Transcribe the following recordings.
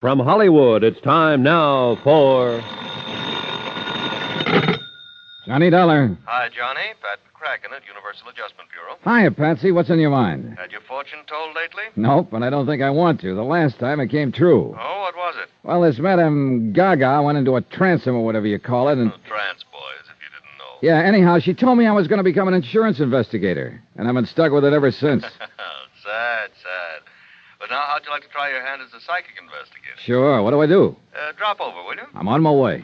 From Hollywood, it's time now for... Johnny Dollar. Hi, Johnny. Pat McCracken at Universal Adjustment Bureau. Hiya, Patsy. What's on your mind? Had your fortune told lately? Nope, but I don't think I want to. The last time it came true. Oh, what was it? Well, this Madame Gaga went into a trance or whatever you call it, and... Oh, trance, boys, if you didn't know. Yeah, anyhow, she told me I was going to become an insurance investigator, and I've been stuck with it ever since. Sad. But now, how'd you like to try your hand as a psychic investigator? Sure. What do I do? Drop over, will you? I'm on my way.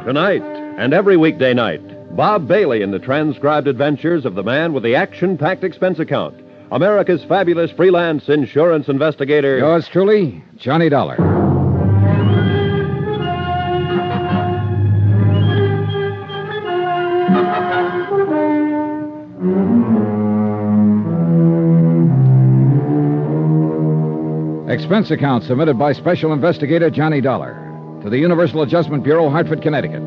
Tonight, and every weekday night, Bob Bailey in the transcribed adventures of the man with the action-packed expense account, America's fabulous freelance insurance investigator... Yours truly, Johnny Dollar. Expense account submitted by Special Investigator Johnny Dollar to the Universal Adjustment Bureau, Hartford, Connecticut.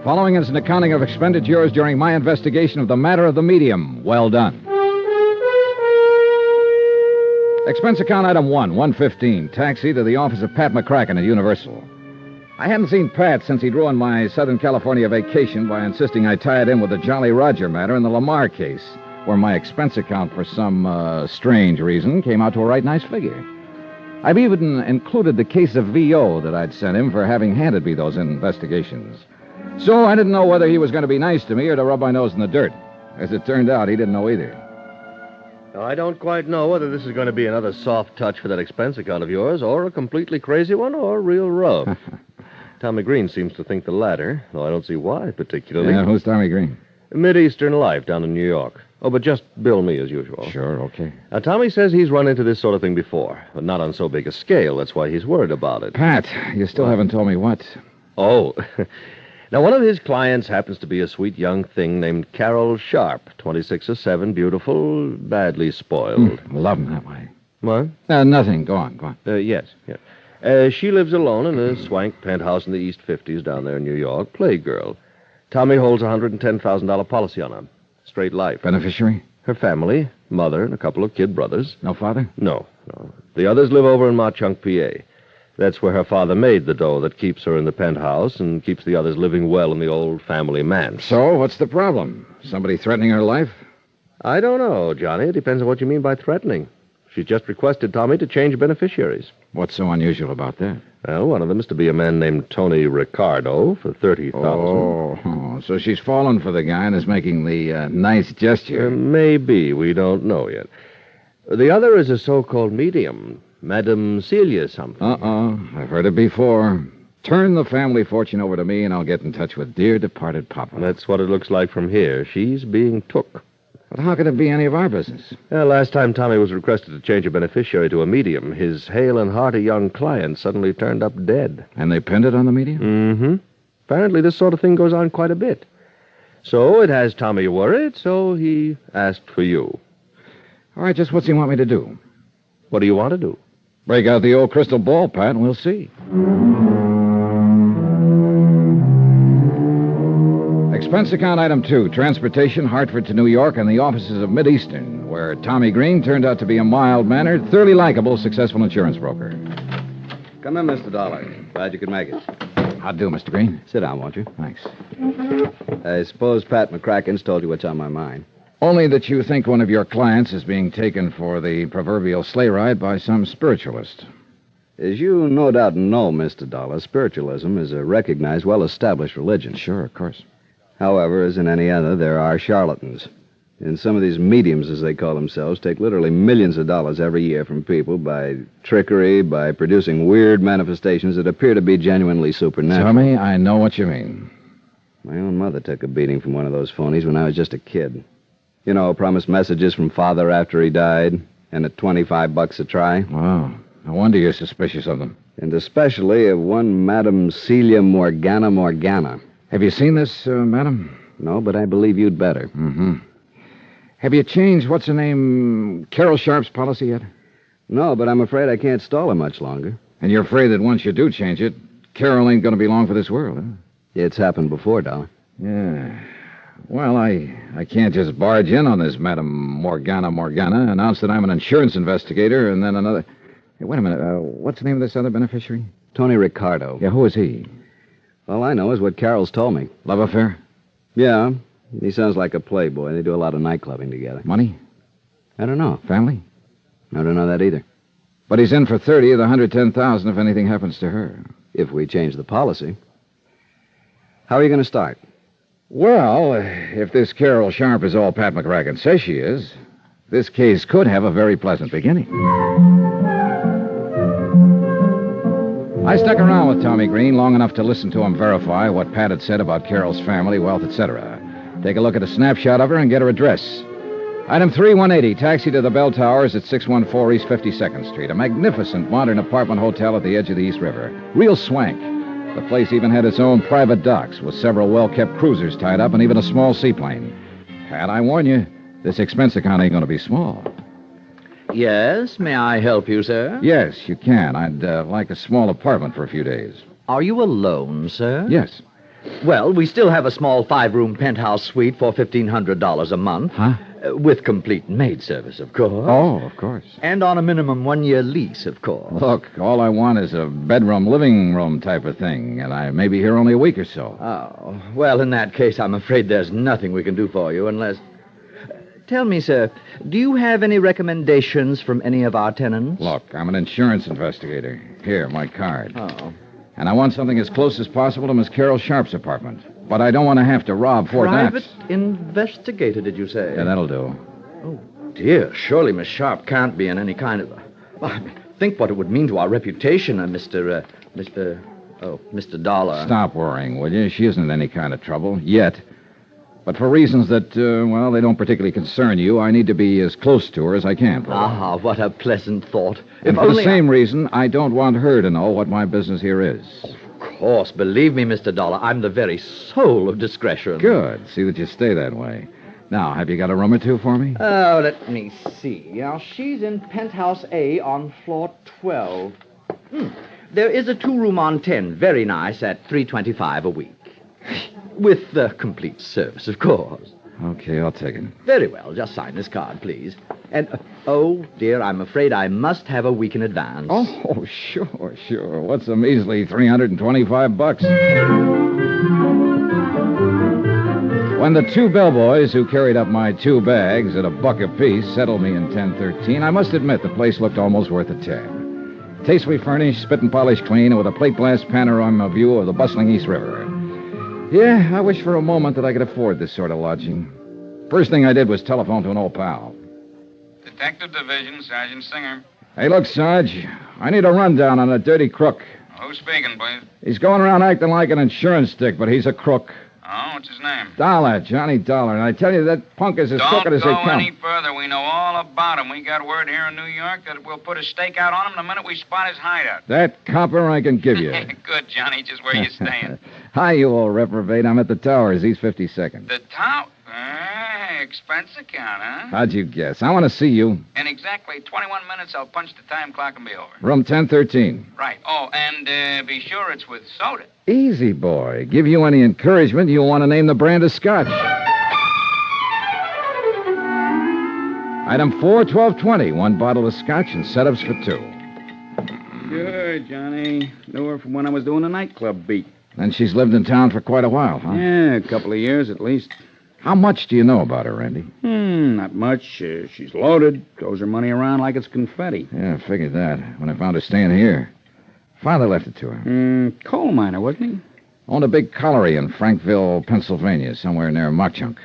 Following is an accounting of expenditures during my investigation of the matter of the medium. Well done. Expense account item 115, taxi to the office of Pat McCracken at Universal. I hadn't seen Pat since he'd ruined my Southern California vacation by insisting I tie it in with the Jolly Roger matter in the Lamar case, where my expense account, for some strange reason, came out to a right nice figure. I've even included the case of VO that I'd sent him for having handed me those investigations. So I didn't know whether he was going to be nice to me or to rub my nose in the dirt. As it turned out, he didn't know either. Now, I don't quite know whether this is going to be another soft touch for that expense account of yours, or a completely crazy one, or real rough. Tommy Green seems to think the latter, though I don't see why particularly. Yeah, who's Tommy Green? Mid-Eastern life down in New York. Oh, but just bill me as usual. Sure, okay. Now, Tommy says he's run into this sort of thing before, but not on so big a scale. That's why he's worried about it. Pat, you still haven't told me what. Oh. Now, one of his clients happens to be a sweet young thing named Carol Sharp, 26 or 7, beautiful, badly spoiled. Love him that way. What? Nothing. Go on. Yes. She lives alone in a swank penthouse in the East 50s down there in New York. Playgirl. Tommy holds a $110,000 policy on her. Straight life. Beneficiary? Her family, mother, and a couple of kid brothers. No father? No. The others live over in Mauchunk, PA. That's where her father made the dough that keeps her in the penthouse and keeps the others living well in the old family manse. So, what's the problem? Somebody threatening her life? I don't know, Johnny. It depends on what you mean by threatening. She's just requested Tommy to change beneficiaries. What's so unusual about that? Well, one of them is to be a man named Tony Ricardo for $30,000. Oh, so she's fallen for the guy and is making the nice gesture. Maybe. We don't know yet. The other is a so-called medium, Madame Celia something. I've heard it before. Turn the family fortune over to me and I'll get in touch with dear departed Papa. That's what it looks like from here. She's being took. But how could it be any of our business? Well, last time Tommy was requested to change a beneficiary to a medium, his hale and hearty young client suddenly turned up dead. And they pinned it on the medium? Mm-hmm. Apparently this sort of thing goes on quite a bit. So it has Tommy worried, so he asked for you. All right, just what's he want me to do? What do you want to do? Break out the old crystal ball, Pat, and we'll see. Expense account item 2, transportation, Hartford to New York, and the offices of Mid-Eastern, where Tommy Green turned out to be a mild-mannered, thoroughly likable, successful insurance broker. Come in, Mr. Dollar. Glad you could make it. How do, Mr. Green? Sit down, won't you? Thanks. I suppose Pat McCracken's told you what's on my mind. Only that you think one of your clients is being taken for the proverbial sleigh ride by some spiritualist. As you no doubt know, Mr. Dollar, spiritualism is a recognized, well-established religion. Sure, of course. However, as in any other, there are charlatans. And some of these mediums, as they call themselves, take literally millions of dollars every year from people by trickery, by producing weird manifestations that appear to be genuinely supernatural. Tommy, I know what you mean. My own mother took a beating from one of those phonies when I was just a kid. You know, promised messages from father after he died, and at $25 a try. Wow. No wonder you're suspicious of them. And especially of one Madame Celia Morgana. Have you seen this, madam? No, but I believe you'd better. Mm-hmm. Have you changed, what's her name, Carol Sharp's policy yet? No, but I'm afraid I can't stall her much longer. And you're afraid that once you do change it, Carol ain't going to be long for this world, huh? It's happened before, Dollar. Yeah. Well, I can't just barge in on this Madame Morgana, announce that I'm an insurance investigator, and then another... Hey, wait a minute. What's the name of this other beneficiary? Tony Ricardo. Yeah, who is he? All I know is what Carol's told me. Love affair? Yeah, he sounds like a playboy. They do a lot of nightclubbing together. Money? I don't know. Family? I don't know that either. But he's in for 30 of the 110,000 if anything happens to her. If we change the policy. How are you going to start? Well, if this Carol Sharp is all Pat McCracken says she is, this case could have a very pleasant beginning. I stuck around with Tommy Green long enough to listen to him verify what Pat had said about Carol's family, wealth, etc. Take a look at a snapshot of her and get her address. Item 3180, taxi to the Bell Towers at 614 East 52nd Street. A magnificent modern apartment hotel at the edge of the East River. Real swank. The place even had its own private docks with several well-kept cruisers tied up and even a small seaplane. Pat, I warn you, this expense account ain't going to be small. Yes, may I help you, sir? Yes, you can. I'd like a small apartment for a few days. Are you alone, sir? Yes. Well, we still have a small 5-room penthouse suite for $1,500 a month. Huh? With complete maid service, of course. Oh, of course. And on a minimum 1-year lease, of course. Look, all I want is a bedroom, living room type of thing, and I may be here only a week or so. Oh, well, in that case, I'm afraid there's nothing we can do for you unless... Tell me, sir, do you have any recommendations from any of our tenants? Look, I'm an insurance investigator. Here, my card. Oh. And I want something as close as possible to Miss Carol Sharp's apartment. But I don't want to have to rob Fort Knox. Private investigator, did you say? Yeah, that'll do. Oh, dear. Surely Miss Sharp can't be in any kind of... Well, I mean, think what it would mean to our reputation, Mr. Dollar. Stop worrying, will you? She isn't in any kind of trouble, yet. But for reasons that, they don't particularly concern you, I need to be as close to her as I can. Ah, what a pleasant thought. And for the same reason, I don't want her to know what my business here is. Of course, believe me, Mr. Dollar, I'm the very soul of discretion. Good. See that you stay that way. Now, have you got a room or two for me? Oh, let me see. Now, she's in penthouse A on floor 12. There is a 2-room on 10, very nice, at $325 a week. With complete service, of course. Okay, I'll take it. Very well. Just sign this card, please. And, oh, dear, I'm afraid I must have a week in advance. Oh, sure. What's a measly $325? When the 2 bellboys who carried up my 2 bags at $1 apiece settled me in 1013, I must admit the place looked almost worth a tab. Tastefully furnished, spit and polished clean, and with a plate glass panorama view of the bustling East River. Yeah, I wish for a moment that I could afford this sort of lodging. First thing I did was telephone to an old pal. Detective Division, Sergeant Singer. Hey, look, Sarge. I need a rundown on a dirty crook. Who's speaking, please? He's going around acting like an insurance stick, but he's a crook. Oh, what's his name? Dollar, Johnny Dollar. And I tell you, that punk is as crooked as they Don't go come. any further. We know all about him. We got word here in New York that we'll put a stakeout on him the minute we spot his hideout. That copper I can give you. Good, Johnny. Just where you staying? Hi, you old reprobate. I'm at the Towers, East 52nd. The town? Expense account, huh? How'd you guess? I want to see you. In exactly 21 minutes, I'll punch the time clock and be over. Room 1013. Right. Oh, and be sure it's with soda. Easy, boy. Give you any encouragement, you'll want to name the brand of scotch. Item 4, 1220. 1 bottle of scotch and setups for 2. Good, Johnny. Knew her from when I was doing a nightclub beat. And she's lived in town for quite a while, huh? Yeah, a couple of years at least. How much do you know about her, Randy? Not much. She's loaded. Throws her money around like it's confetti. Yeah, I figured that when I found her staying here. Father left it to her. Coal miner, wasn't he? Owned a big colliery in Frankville, Pennsylvania, somewhere near Mockchunk.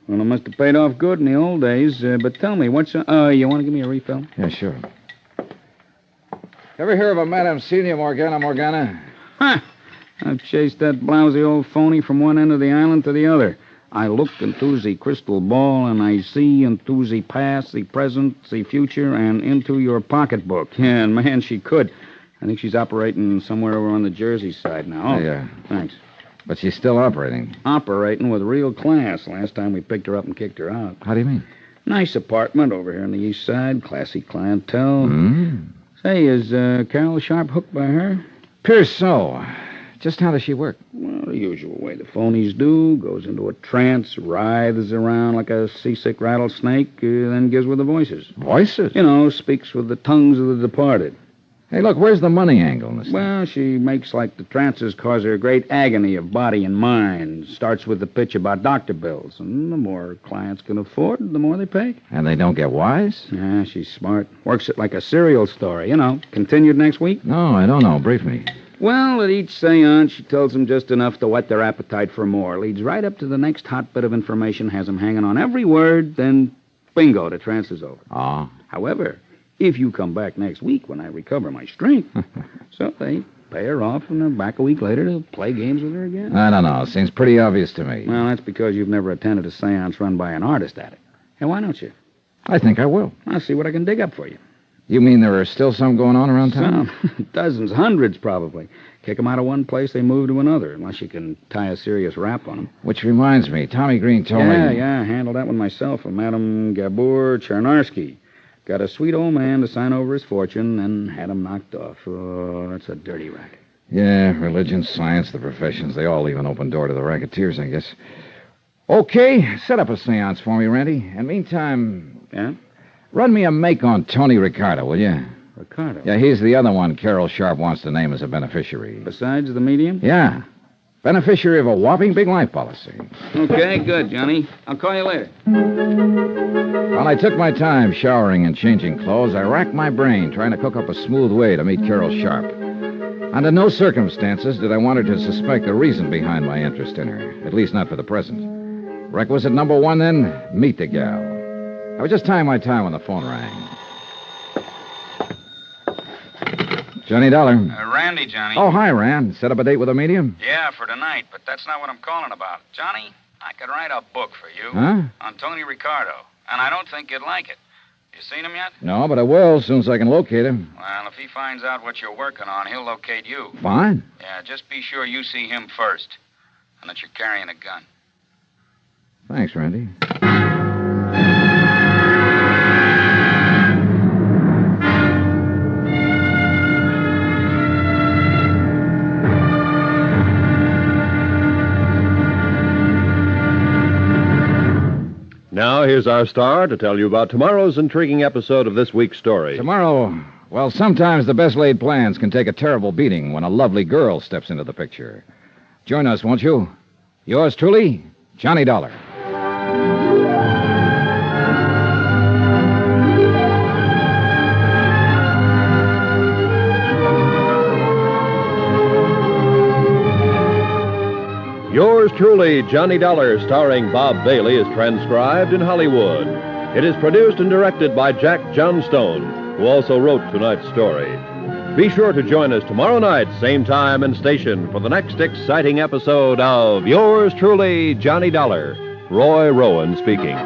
Well, it must have paid off good in the old days. But tell me, what's... you want to give me a refill? Yeah, sure. Ever hear of a Madame Celia Morgana? Ha! I've chased that blousy old phony from one end of the island to the other. I look into the crystal ball, and I see into the past, the present, the future, and into your pocketbook. Yeah, and man, she could. I think she's operating somewhere over on the Jersey side now. Oh, yeah. Thanks. But she's still operating. Operating with real class. Last time we picked her up and kicked her out. How do you mean? Nice apartment over here on the east side. Classy clientele. Mm. Say, is Carol Sharp hooked by her? Appears so. Just how does she work? Well, the usual way the phonies do. Goes into a trance, writhes around like a seasick rattlesnake, then gives with the voices. Voices? You know, speaks with the tongues of the departed. Hey, look, where's the money angle in this thing? Well, she makes like the trances cause her great agony of body and mind. Starts with the pitch about doctor bills, and the more clients can afford, the more they pay. And they don't get wise? Yeah, she's smart. Works it like a serial story, you know. Continued next week? No, I don't know. Brief me. Well, at each seance, she tells them just enough to whet their appetite for more. Leads right up to the next hot bit of information, has them hanging on every word, then bingo, the trance is over. Oh. However, if you come back next week when I recover my strength. So they pay her off and they're back a week later to play games with her again. I don't know. Seems pretty obvious to me. Well, that's because you've never attended a seance run by an artist at it. Hey, why don't you? I think I will. I'll see what I can dig up for you. You mean there are still some going on around town? Some. Dozens, hundreds probably. Kick them out of one place, they move to another, unless you can tie a serious rap on them. Which reminds me, Tommy Green told me... Yeah, handled that one myself from Madame Gabor Chernarsky. Got a sweet old man to sign over his fortune, and had him knocked off. Oh, that's a dirty racket. Yeah, religion, science, the professions, they all leave an open door to the racketeers, I guess. Okay, set up a seance for me, Randy. And meantime... Yeah? Run me a make on Tony Ricardo, will you? Ricardo? Yeah, he's the other one Carol Sharp wants to name as a beneficiary. Besides the medium? Yeah. Beneficiary of a whopping big life policy. Okay, good, Johnny. I'll call you later. While I took my time showering and changing clothes, I racked my brain trying to cook up a smooth way to meet Carol Sharp. Under no circumstances did I want her to suspect the reason behind my interest in her, at least not for the present. Requisite number one, then, meet the gal. I was just tying my tie when the phone rang. Johnny Dollar. Randy, Johnny. Oh, hi, Rand. Set up a date with a medium? Yeah, for tonight, but that's not what I'm calling about. Johnny, I could write a book for you. Huh? On Tony Ricardo, and I don't think you'd like it. You seen him yet? No, but I will as soon as I can locate him. Well, if he finds out what you're working on, he'll locate you. Fine. Yeah, just be sure you see him first, and that you're carrying a gun. Thanks, Randy. Now, here's our star to tell you about tomorrow's intriguing episode of this week's story. Tomorrow, well, sometimes the best laid plans can take a terrible beating when a lovely girl steps into the picture. Join us, won't you? Yours truly, Johnny Dollar. Yours truly, Johnny Dollar, starring Bob Bailey, is transcribed in Hollywood. It is produced and directed by Jack Johnstone, who also wrote tonight's story. Be sure to join us tomorrow night, same time and station, for the next exciting episode of Yours truly, Johnny Dollar. Roy Rowan speaking.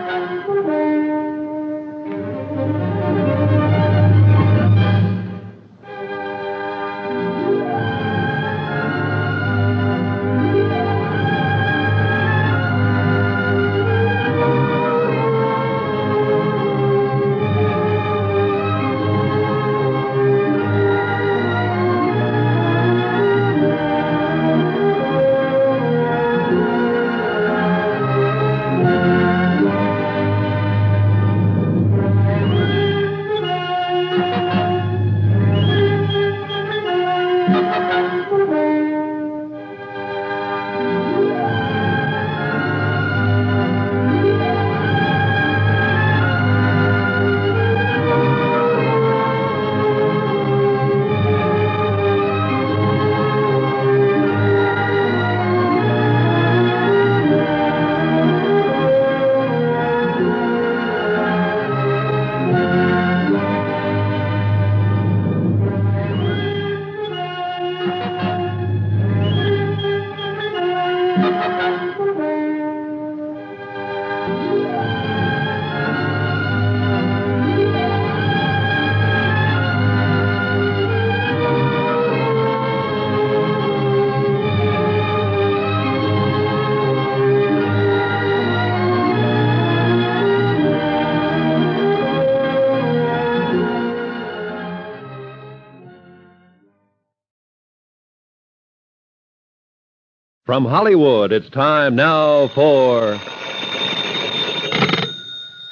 From Hollywood, it's time now for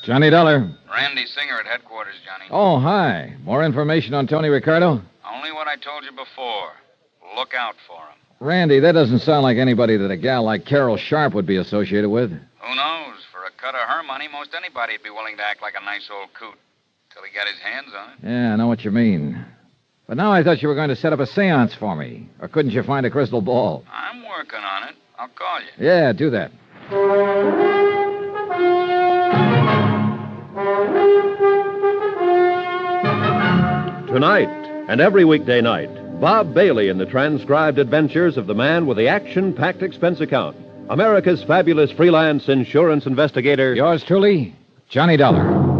Johnny Dollar. Randy Singer at headquarters, Johnny. Oh, hi. More information on Tony Ricardo? Only what I told you before. Look out for him. Randy, that doesn't sound like anybody that a gal like Carol Sharp would be associated with. Who knows? For a cut of her money, most anybody'd be willing to act like a nice old coot. Till he got his hands on it. Yeah, I know what you mean. But now I thought you were going to set up a séance for me. Or couldn't you find a crystal ball? I'm working on it. I'll call you. Yeah, do that. Tonight and every weekday night, Bob Bailey in the transcribed adventures of the man with the action-packed expense account. America's fabulous freelance insurance investigator. Yours truly, Johnny Dollar.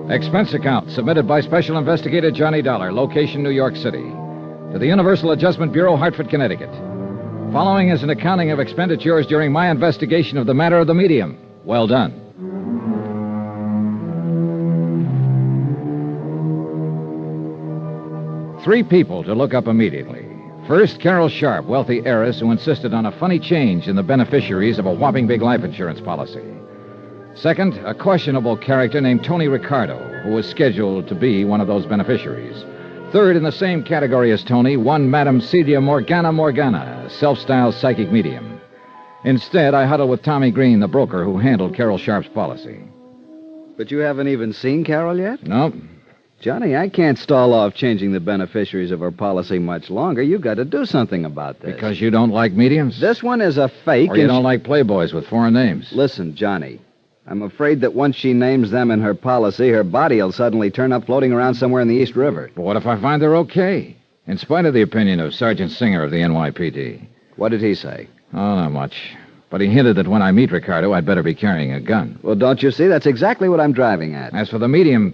Expense account submitted by Special Investigator Johnny Dollar, location New York City, to the Universal Adjustment Bureau, Hartford, Connecticut. Following is an accounting of expenditures during my investigation of the matter of the medium. Well done. Three people to look up immediately. First, Carol Sharp, wealthy heiress who insisted on a funny change in the beneficiaries of a whopping big life insurance policy. Second, a questionable character named Tony Ricardo, who was scheduled to be one of those beneficiaries. Third, in the same category as Tony, one Madame Celia Morgana, a self-styled psychic medium. Instead, I huddled with Tommy Green, the broker who handled Carol Sharp's policy. But you haven't even seen Carol yet? Nope. Johnny, I can't stall off changing the beneficiaries of her policy much longer. You've got to do something about this. Because you don't like mediums? This one is a fake. Or you don't like playboys with foreign names? Listen, Johnny. I'm afraid that once she names them in her policy, her body will suddenly turn up floating around somewhere in the East River. But what if I find they're okay? In spite of the opinion of Sergeant Singer of the NYPD. What did he say? Oh, not much. But he hinted that when I meet Ricardo, I'd better be carrying a gun. Well, don't you see? That's exactly what I'm driving at. As for the medium,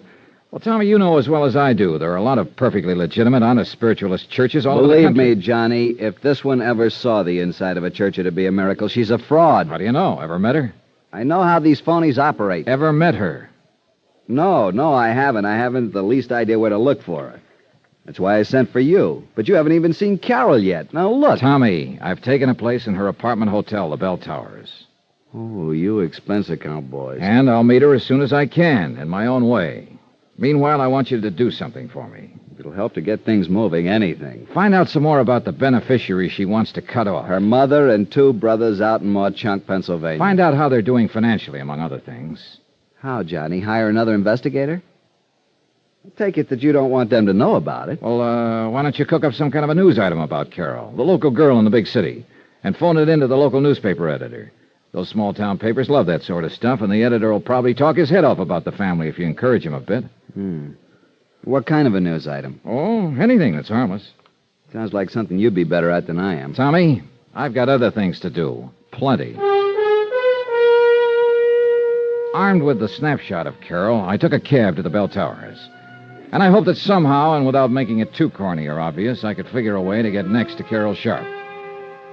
well, Tommy, you know as well as I do, there are a lot of perfectly legitimate, honest spiritualist churches all over the country. Believe me, Johnny, if this one ever saw the inside of a church, it'd be a miracle. She's a fraud. How do you know? Ever met her? I know how these phonies operate. Ever met her? No, I haven't. I haven't the least idea where to look for her. That's why I sent for you. But you haven't even seen Carol yet. Now, look. Tommy, I've taken a place in her apartment hotel, the Bell Towers. Oh, you expense account boys. And I'll meet her as soon as I can, in my own way. Meanwhile, I want you to do something for me. It'll help to get things moving, anything. Find out some more about the beneficiary she wants to cut off. Her mother and two brothers out in Mauchunk, Pennsylvania. Find out how they're doing financially, among other things. How, Johnny? Hire another investigator? I take it that you don't want them to know about it. Well, why don't you cook up some kind of a news item about Carol, the local girl in the big city, and phone it in to the local newspaper editor. Those small-town papers love that sort of stuff, and the editor will probably talk his head off about the family if you encourage him a bit. What kind of a news item? Oh, anything that's harmless. Sounds like something you'd be better at than I am. Tommy, I've got other things to do. Plenty. Armed with the snapshot of Carol, I took a cab to the Bell Towers. And I hoped that somehow, and without making it too corny or obvious, I could figure a way to get next to Carol Sharp.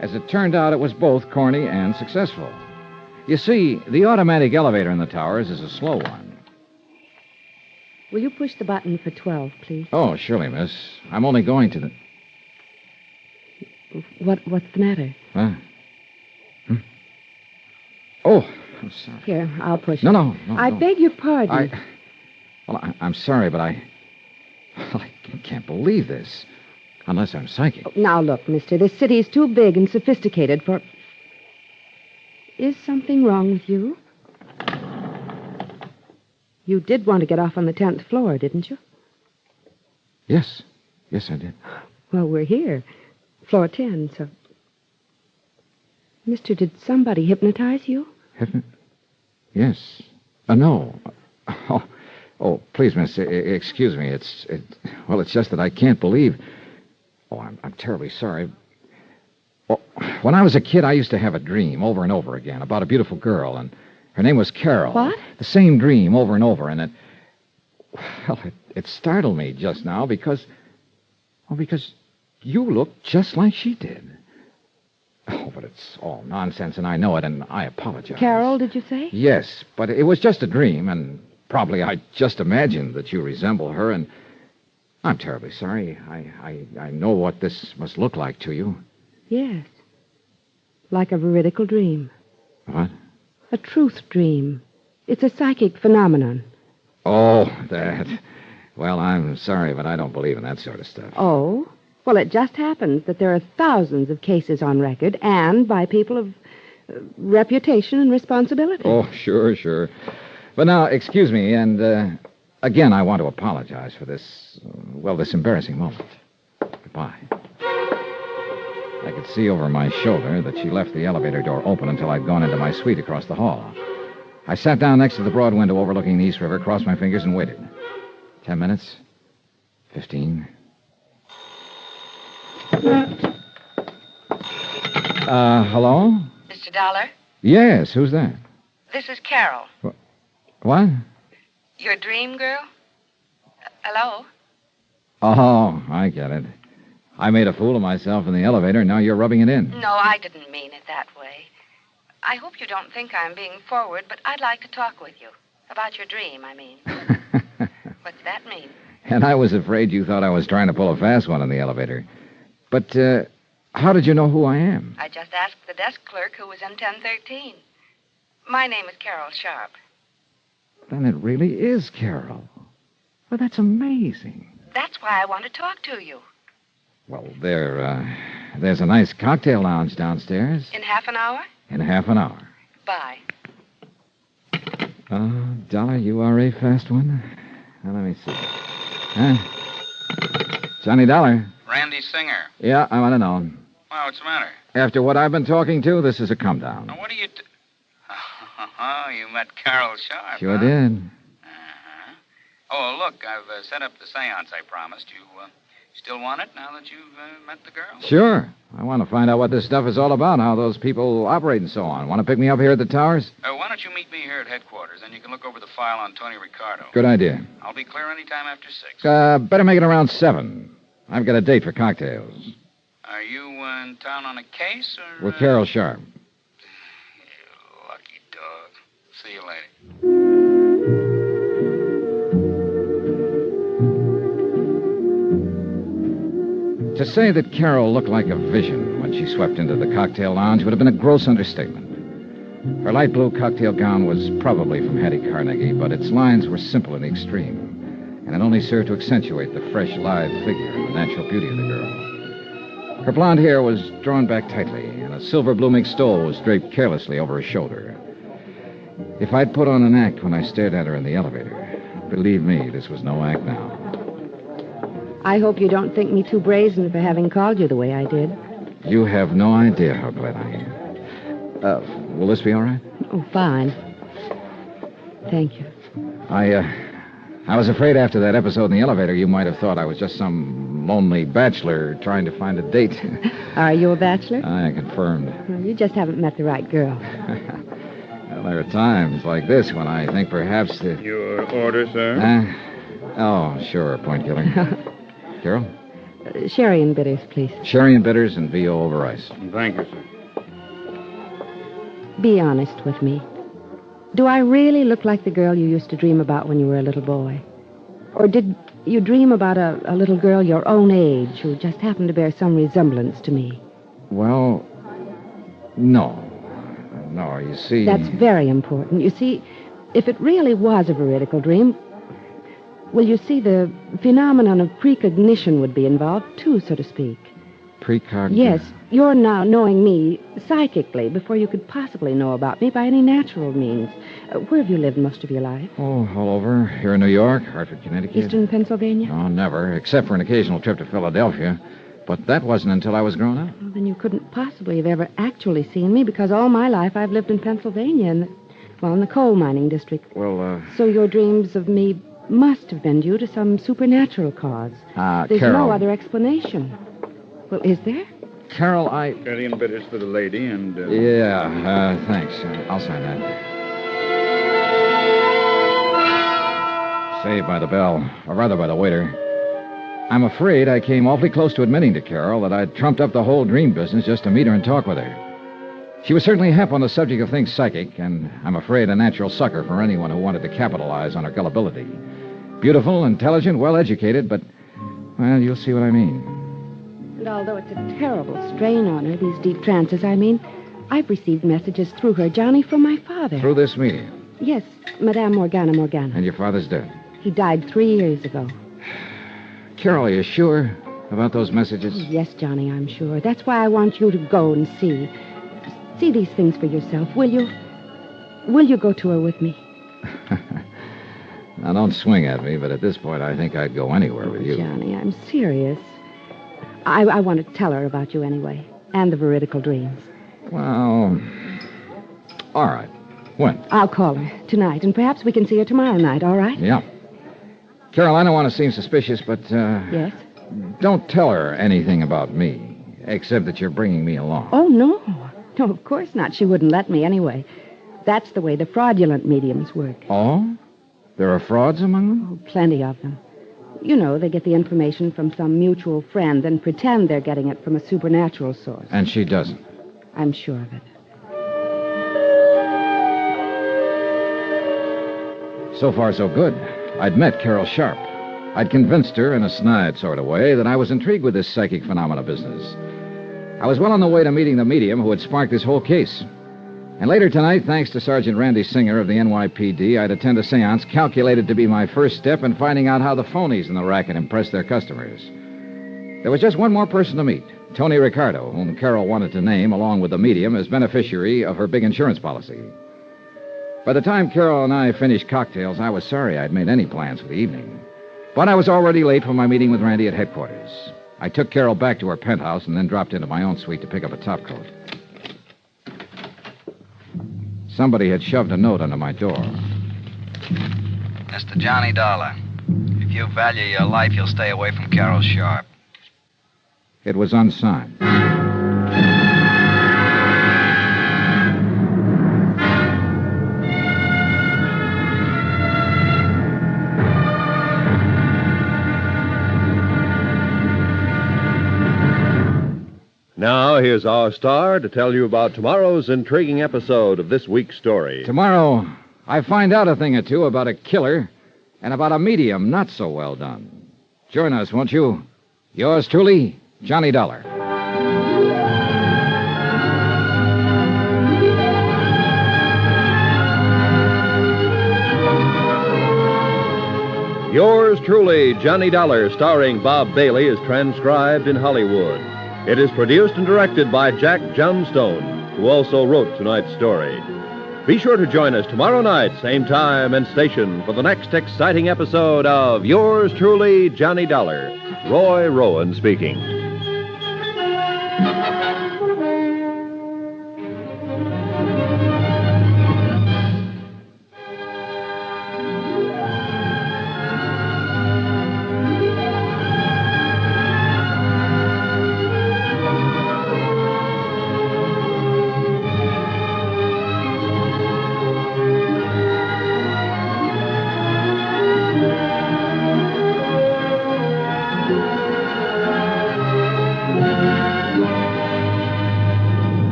As it turned out, it was both corny and successful. You see, the automatic elevator in the towers is a slow one. Will you push the button for 12, please? Oh, surely, miss. I'm only going to the... What's the matter? Huh? Oh, I'm sorry. Here, I'll push No, it. no. I beg your pardon. I'm sorry, but I can't believe this. Unless I'm psychic. Oh, now, look, mister, this city is too big and sophisticated for... Is something wrong with you? You did want to get off on the 10th floor, didn't you? Yes. Yes, I did. Well, we're here. Floor 10, so... Mister, did somebody hypnotize you? Yes. No. Oh, please, miss, excuse me. It's just that I can't believe... Oh, I'm terribly sorry. Well, when I was a kid, I used to have a dream over and over again about a beautiful girl, and her name was Carol. What? The same dream over and over, and it startled me just now because you look just like she did. Oh, but it's all nonsense, and I know it, and I apologize. Carol, did you say? Yes, but it was just a dream, and probably I just imagined that you resemble her, and I'm terribly sorry. I know what this must look like to you. Yes. Like a veridical dream. What? A truth dream. It's a psychic phenomenon. Oh, that. Well, I'm sorry, but I don't believe in that sort of stuff. Oh? Well, it just happens that there are thousands of cases on record, and by people of reputation and responsibility. Oh, sure. But now, excuse me, and again, I want to apologize for this, this embarrassing moment. Goodbye. I could see over my shoulder that she left the elevator door open until I'd gone into my suite across the hall. I sat down next to the broad window overlooking the East River, crossed my fingers, and waited. 10 minutes. 15. Hello? Mr. Dollar, Yes, who's that? this is Carol, What? your dream girl. Hello? Oh, I get it. I made a fool of myself in the elevator, and now you're rubbing it in. No, I didn't mean it that way. I hope you don't think I'm being forward, but I'd like to talk with you. About your dream, I mean. What's that mean? And I was afraid you thought I was trying to pull a fast one in the elevator. But, how did you know who I am? I just asked the desk clerk who was in 1013. My name is Carol Sharp. Then it really is Carol. Well, that's amazing. That's why I want to talk to you. Well, there's a nice cocktail lounge downstairs. In half an hour? In half an hour. Bye. Oh, Dollar, you are a fast one. Now, let me see. Huh? Johnny Dollar. Randy Singer. Yeah, I want to know. Well, what's the matter? After what I've been talking to, this is a come down. Now, what are you... Oh, you met Carol Sharp, Sure huh? did. Uh-huh. Oh, look, I've set up the séance I promised you. Still want it now that you've met the girl? Sure. I want to find out what this stuff is all about, how those people operate and so on. Want to pick me up here at the towers? Why don't you meet me here at headquarters, then you can look over the file on Tony Ricardo. Good idea. I'll be clear any time after 6. Better make it around 7. I've got a date for cocktails. Are you in town on a case, or... With Carol Sharp. You lucky dog. See you later. To say that Carol looked like a vision when she swept into the cocktail lounge would have been a gross understatement. Her light blue cocktail gown was probably from Hattie Carnegie, but its lines were simple in the extreme, and it only served to accentuate the fresh, lithe figure and the natural beauty of the girl. Her blonde hair was drawn back tightly, and a silver blooming stole was draped carelessly over her shoulder. If I'd put on an act when I stared at her in the elevator, believe me, this was no act now. I hope you don't think me too brazen for having called you the way I did. You have no idea how glad I am. Will this be all right? Oh, fine. Thank you. I was afraid after that episode in the elevator you might have thought I was just some lonely bachelor trying to find a date. Are you a bachelor? I confirmed. Well, you just haven't met the right girl. Well, there are times like this when I think perhaps that... Your order, sir? Oh, sure, point killer. Carol? Sherry and bitters, please. Sherry and bitters and VO over ice. Thank you, sir. Be honest with me. Do I really look like the girl you used to dream about when you were a little boy? Or did you dream about a little girl your own age who just happened to bear some resemblance to me? Well, no. No, you see... That's very important. You see, if it really was a veridical dream, well, you see, the phenomenon of precognition would be involved, too, so to speak. Precognition? Yes, you're now knowing me psychically before you could possibly know about me by any natural means. Where have you lived most of your life? Oh, all over. Here in New York, Hartford, Connecticut. Eastern Pennsylvania? Oh, never, except for an occasional trip to Philadelphia. But that wasn't until I was grown up. Well, then you couldn't possibly have ever actually seen me, because all my life I've lived in Pennsylvania, in the coal mining district. Well, So your dreams of me must have been due to some supernatural cause. There's Carol. no other explanation. Well, is there? Carol, Sherry and bitters for the lady, and... Yeah, thanks. I'll sign that. Saved by the bell, or rather by the waiter. I'm afraid I came awfully close to admitting to Carol that I'd trumped up the whole dream business just to meet her and talk with her. She was certainly hep on the subject of things psychic, and I'm afraid a natural sucker for anyone who wanted to capitalize on her gullibility. Beautiful, intelligent, well-educated, but, well, you'll see what I mean. And although it's a terrible strain on her, these deep trances, I mean, I've received messages through her, Johnny, from my father. Through this medium? Yes, Madame Morgana. And your father's dead? He died 3 years ago. Carol, are you sure about those messages? Yes, Johnny, I'm sure. That's why I want you to go and see. See these things for yourself, will you? Will you go to her with me? Now, don't swing at me, but at this point, I think I'd go anywhere with you. Johnny, I'm serious. I want to tell her about you anyway, and the veridical dreams. Well, all right. When? I'll call her tonight, and perhaps we can see her tomorrow night, all right? Yeah. Carol, I don't want to seem suspicious, but, Yes? don't tell her anything about me, except that you're bringing me along. Oh, no. No, of course not. She wouldn't let me anyway. That's the way the fraudulent mediums work. Oh? There are frauds among them? Oh, plenty of them. You know, they get the information from some mutual friend and pretend they're getting it from a supernatural source. And she doesn't. I'm sure of it. So far, so good. I'd met Carol Sharp. I'd convinced her in a snide sort of way that I was intrigued with this psychic phenomena business. I was well on the way to meeting the medium who had sparked this whole case. And later tonight, thanks to Sergeant Randy Singer of the NYPD, I'd attend a séance calculated to be my first step in finding out how the phonies in the racket impress their customers. There was just one more person to meet, Tony Ricardo, whom Carol wanted to name, along with the medium, as beneficiary of her big insurance policy. By the time Carol and I finished cocktails, I was sorry I'd made any plans for the evening. But I was already late for my meeting with Randy at headquarters. I took Carol back to her penthouse and then dropped into my own suite to pick up a topcoat. Somebody had shoved a note under my door. Mr. Johnny Dollar, if you value your life, you'll stay away from Carol Sharp. It was unsigned. Now, here's our star to tell you about tomorrow's intriguing episode of this week's story. Tomorrow, I find out a thing or two about a killer and about a medium not so well done. Join us, won't you? Yours truly, Johnny Dollar. Yours truly, Johnny Dollar, starring Bob Bailey, is transcribed in Hollywood. It is produced and directed by Jack Johnstone, who also wrote tonight's story. Be sure to join us tomorrow night, same time and station, for the next exciting episode of Yours truly, Johnny Dollar. Roy Rowan speaking.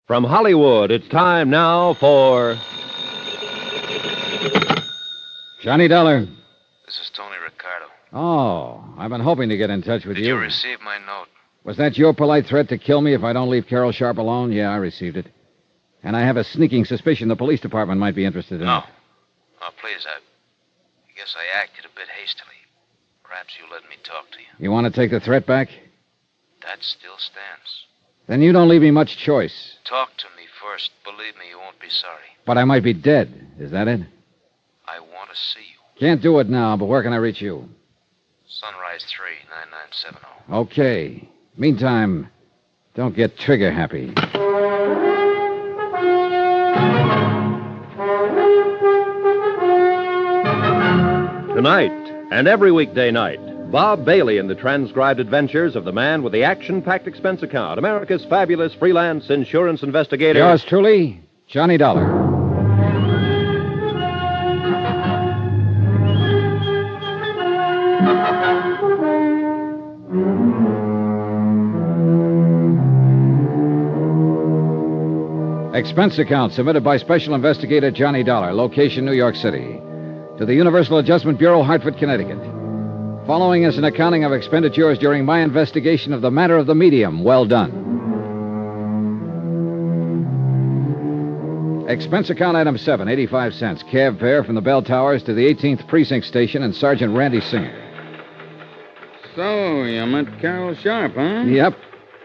From Hollywood, it's time now for Johnny Dollar. This is Tony Ricardo. Oh, I've been hoping to get in touch with Did you receive my note? Was that your polite threat to kill me if I don't leave Carol Sharp alone? Yeah, I received it. And I have a sneaking suspicion the police department might be interested in No. it. Oh, please, I guess I acted a bit hastily. Perhaps you let me talk to you. You want to take the threat back? That still stands. Then you don't leave me much choice. Talk to me first. Believe me, you won't be sorry. But I might be dead. Is that it? I want to see you. Can't do it now, but where can I reach you? Sunrise 3, 9970. Okay. Meantime, don't get trigger happy. Tonight, and every weekday night, Bob Bailey in the transcribed adventures of the man with the action-packed expense account, America's fabulous freelance insurance investigator. Yours truly, Johnny Dollar. Expense account submitted by Special Investigator Johnny Dollar, location New York City, to the Universal Adjustment Bureau, Hartford, Connecticut. Following is an accounting of expenditures during my investigation of the matter of the medium. Well done. Expense account item 7, 85 cents. Cab fare from the Bell Towers to the 18th Precinct Station and Sergeant Randy Singer. So, you met Carol Sharp, huh? Yep.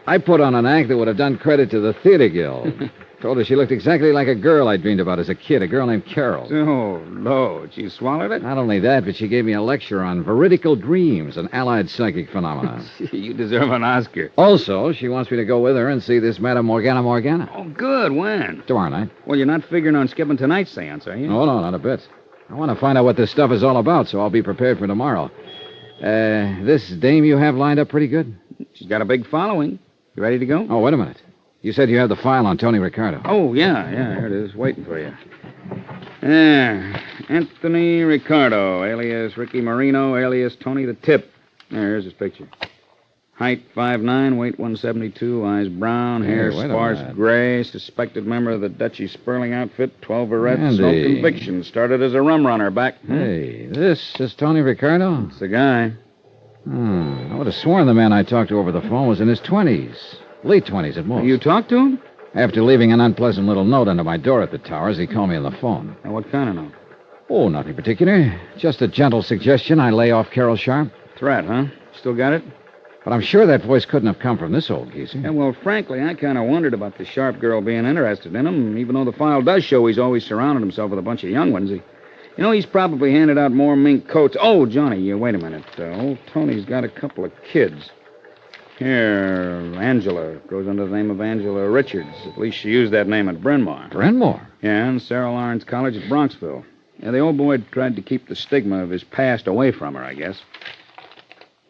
I put on an act that would have done credit to the Theater Guild. Told her she looked exactly like a girl I dreamed about as a kid, a girl named Carol. Oh, Lord, she swallowed it? Not only that, but she gave me a lecture on veridical dreams and allied psychic phenomena. You deserve an Oscar. Also, she wants me to go with her and see this Madame Morgana. Oh, good. When? Tomorrow night. Well, you're not figuring on skipping tonight's seance, are you? Oh, no, not a bit. I want to find out what this stuff is all about, so I'll be prepared for tomorrow. This dame you have lined up pretty good? She's got a big following. You ready to go? Oh, wait a minute. You said you had the file on Tony Ricardo. Oh, yeah, here it is, waiting for you. Anthony Ricardo, alias Ricky Marino, alias Tony the Tip. Here's his picture. Height 5'9", weight 172, eyes brown, hair sparse gray, suspected member of the Dutchy Sperling outfit, 12 arrests, no convictions, started as a rum runner back. Hey, this is Tony Ricardo? It's the guy. I would have sworn the man I talked to over the phone was in his 20s. Late 20s at most. You talked to him? After leaving an unpleasant little note under my door at the Towers, he called me on the phone. And what kind of note? Oh, nothing particular. Just a gentle suggestion I lay off Carol Sharp. Threat, huh? Still got it? But I'm sure that voice couldn't have come from this old geezer. Yeah, well, frankly, I kind of wondered about the Sharp girl being interested in him, even though the file does show he's always surrounded himself with a bunch of young ones. He's probably handed out more mink coats. Oh, Johnny, wait a minute. Old Tony's got a couple of kids. Here, Angela goes under the name of Angela Richards. At least she used that name at Bryn Mawr. Bryn Mawr? Yeah, and Sarah Lawrence College at Bronxville. Yeah, the old boy tried to keep the stigma of his past away from her, I guess.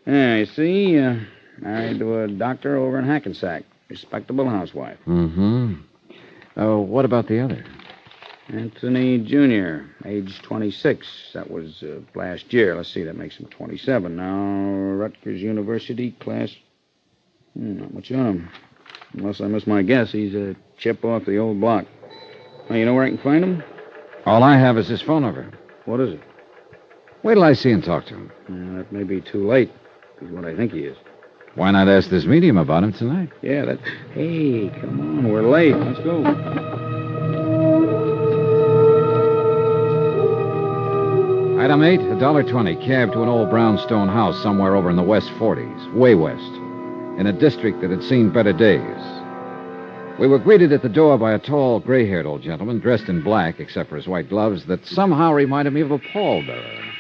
Yeah, you see, married to a doctor over in Hackensack. Respectable housewife. Mm-hmm. What about the other? Anthony Jr., age 26. That was last year. Let's see, that makes him 27 now. Rutgers University, class... not much on him. Unless I miss my guess, he's a chip off the old block. Now, you know where I can find him? All I have is his phone number. What is it? Wait till I see and talk to him. That may be too late. He's what I think he is. Why not ask this medium about him tonight? Yeah, that... Hey, come on, we're late. Let's go. Item 8, $1.20, cab to an old brownstone house somewhere over in the West 40s, way west, in a district that had seen better days. We were greeted at the door by a tall, gray-haired old gentleman dressed in black, except for his white gloves, that somehow reminded me of a pallbearer.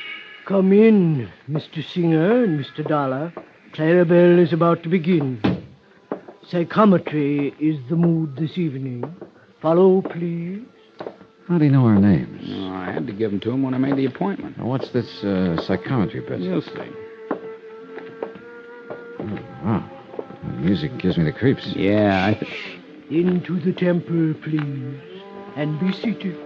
Come in, Mr. Singer and Mr. Dollar. Clarabelle is about to begin. Psychometry is the mood this evening. Follow, please. How do you know our names? Oh, I had to give them to him when I made the appointment. Now, what's this psychometry bit? You'll see. Oh, wow. The music gives me the creeps. Yeah, Into the temple, please. And be seated.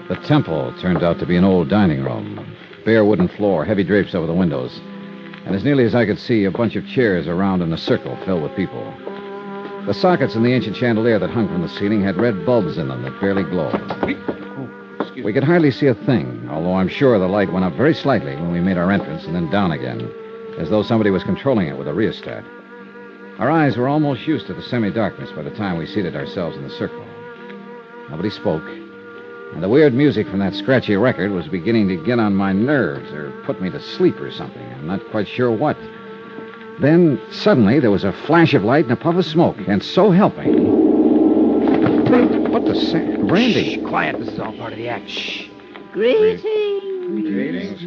The temple turned out to be an old dining room. Bare wooden floor, heavy drapes over the windows. And as nearly as I could see, a bunch of chairs around in a circle filled with people. The sockets in the ancient chandelier that hung from the ceiling had red bulbs in them that barely glowed. Oh, excuse We could hardly see a thing, although I'm sure the light went up very slightly when we made our entrance and then down again, as though somebody was controlling it with a rheostat. Our eyes were almost used to the semi-darkness by the time we seated ourselves in the circle. Nobody spoke, and the weird music from that scratchy record was beginning to get on my nerves or put me to sleep or something. I'm not quite sure what. Then, suddenly, there was a flash of light and a puff of smoke, and so helping... What the... Randy! Shh, quiet. This is all part of the act. Shh. Greetings.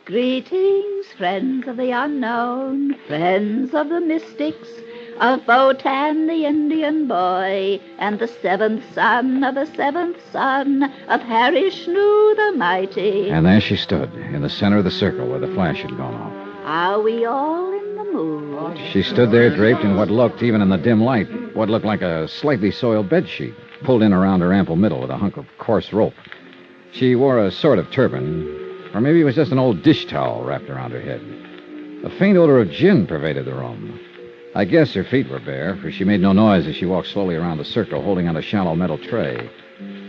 Greetings, friends of the unknown, friends of the mystics, of Botan the Indian boy, and the seventh son of the seventh son of Harry Shnu the mighty. And there she stood, in the center of the circle where the flash had gone off. Are we all in the mood? She stood there draped in what looked, even in the dim light, what looked like a slightly soiled bedsheet, pulled in around her ample middle with a hunk of coarse rope. She wore a sort of turban, or maybe it was just an old dish towel wrapped around her head. A faint odor of gin pervaded the room. I guess her feet were bare, for she made no noise as she walked slowly around the circle, holding on a shallow metal tray.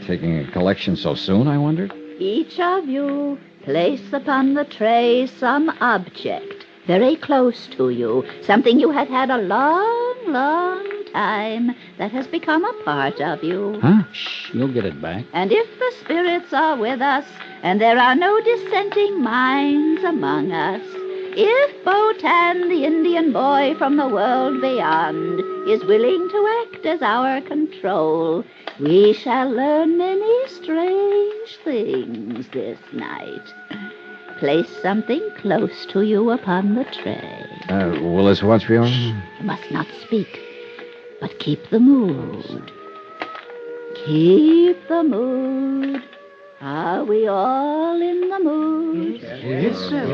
Taking a collection so soon, I wondered? Each of you place upon the tray some object very close to you, something you have had a long time that has become a part of you. Huh? Shh, you'll get it back. And if the spirits are with us, and there are no dissenting minds among us, if Botan, the Indian boy from the world beyond, is willing to act as our control, we shall learn many strange things this night. Place something close to you upon the tray. Will this watch be all right? You must not speak, but keep the mood. Keep the mood. Are we all in the mood? Yes, sir.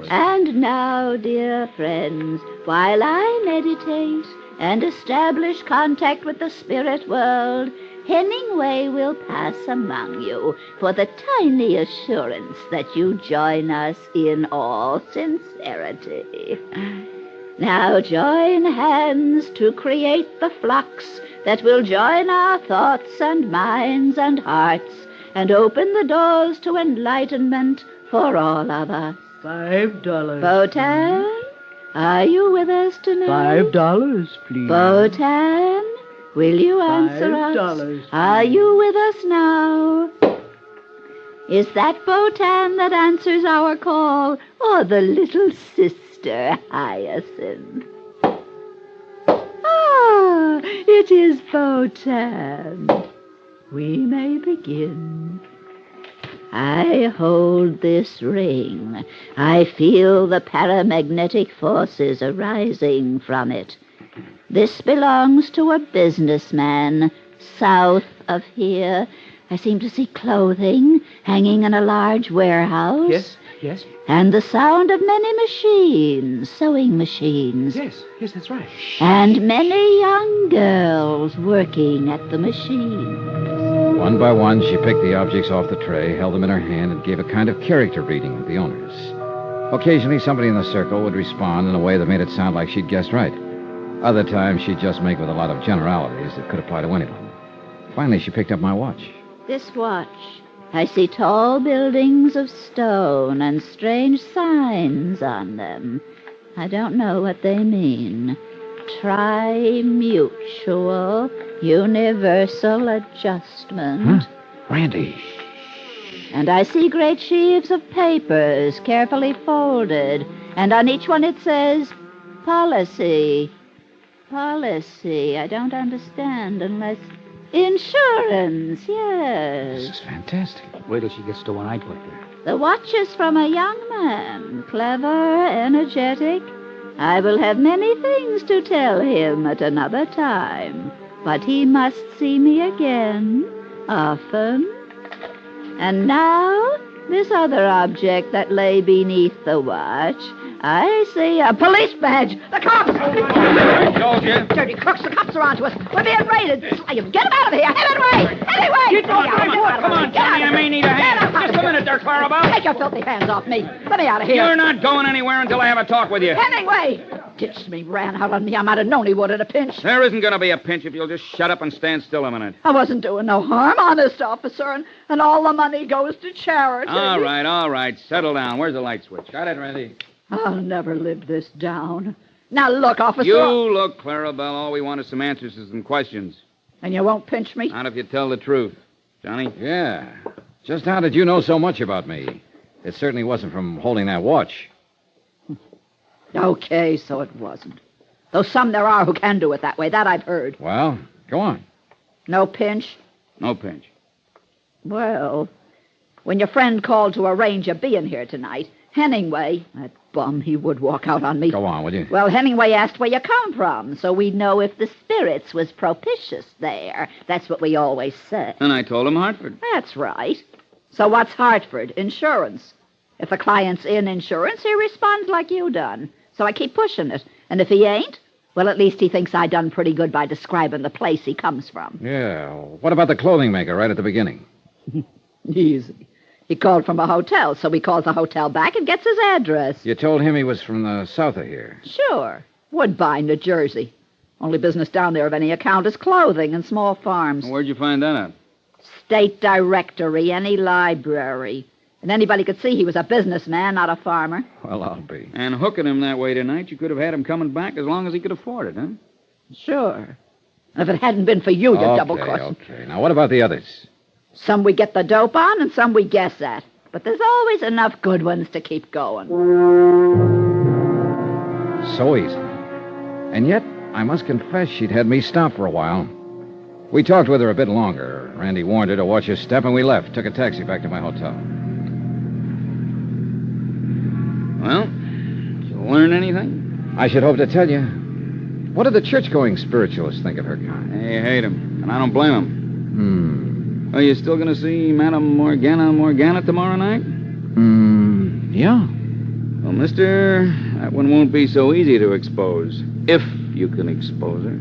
And now, dear friends, while I meditate and establish contact with the spirit world, Hemingway will pass among you for the tiny assurance that you join us in all sincerity. Now join hands to create the flux that will join our thoughts and minds and hearts and open the doors to enlightenment for all of us. $5. Botan, are you with us tonight? $5, please. Botan, will you answer us? $5. Are you with us now? Is that Botan that answers our call, or the little sister Hyacinth? Ah, it is Botan. We may begin. I hold this ring. I feel the paramagnetic forces arising from it. This belongs to a businessman south of here. I seem to see clothing hanging in a large warehouse. Yes. And the sound of many machines, sewing machines. Yes, that's right. And many young girls working at the machines. One by one, she picked the objects off the tray, held them in her hand, and gave a kind of character reading of the owners. Occasionally, somebody in the circle would respond in a way that made it sound like she'd guessed right. Other times, she'd just make with a lot of generalities that could apply to anyone. Finally, she picked up my watch. This watch. I see tall buildings of stone and strange signs on them. I don't know what they mean. Tri-mutual, universal adjustment. Huh? Randy. And I see great sheaves of papers carefully folded, and on each one it says, policy. Policy, I don't understand unless... Insurance, yes. This is fantastic. Wait till she gets to one I put there. The watch is from a young man, clever, energetic. I will have many things to tell him at another time, but he must see me again, often. And now, this other object that lay beneath the watch. I see a police badge. The cops! Dirty crooks, the cops are onto us. We're being raided. Slay him. Get him out of here. Anyway! Come on, Johnny, I may need a hand. Just a minute there, Clarabelle. Take your filthy hands off me. Let me out of here. You're not going anywhere until I have a talk with you. Hemingway! ditched me, ran out on me. I might have known he would at a pinch. There isn't going to be a pinch if you'll just shut up and stand still a minute. I wasn't doing no harm, honest, officer, and all the money goes to charity. All right. Settle down. Where's the light switch? Got it, Randy. I'll never live this down. Now, look, officer. You look, Clarabelle. All we want is some answers to some questions. And you won't pinch me? Not if you tell the truth. Johnny? Yeah. Just how did you know so much about me? It certainly wasn't from holding that watch. Okay, so it wasn't. Though some there are who can do it that way. That I've heard. Well, go on. No pinch? No pinch. Well, when your friend called to arrange your being here tonight, Hemingway, that bum, he would walk out on me. Go on, will you? Well, Hemingway asked where you come from, so we'd know if the spirits was propitious there. That's what we always say. And I told him Hartford. That's right. So what's Hartford? Insurance. If a client's in insurance, he responds like you done. So I keep pushing it. And if he ain't, well, at least he thinks I done pretty good by describing the place he comes from. Yeah. What about the clothing maker right at the beginning? Easy. He called from a hotel, so he calls the hotel back and gets his address. You told him he was from the south of here. Sure. Woodbine, New Jersey. Only business down there of any account is clothing and small farms. Where'd you find that out? State directory, any library. And anybody could see he was a businessman, not a farmer. Well, I'll be. And hooking him that way tonight, you could have had him coming back as long as he could afford it, huh? Sure. And if it hadn't been for you, double-crossing. Okay. Now, what about the others? Some we get the dope on and some we guess at. But there's always enough good ones to keep going. So easy. And yet, I must confess she'd had me stop for a while. We talked with her a bit longer. Randy warned her to watch her step, and we left. Took a taxi back to my hotel. Well, did you learn anything? I should hope to tell you. What do the church-going spiritualists think of her kind? They hate him, and I don't blame them. Are you still going to see Madame Morgana tomorrow night? Yeah. Well, mister, that one won't be so easy to expose, if you can expose her.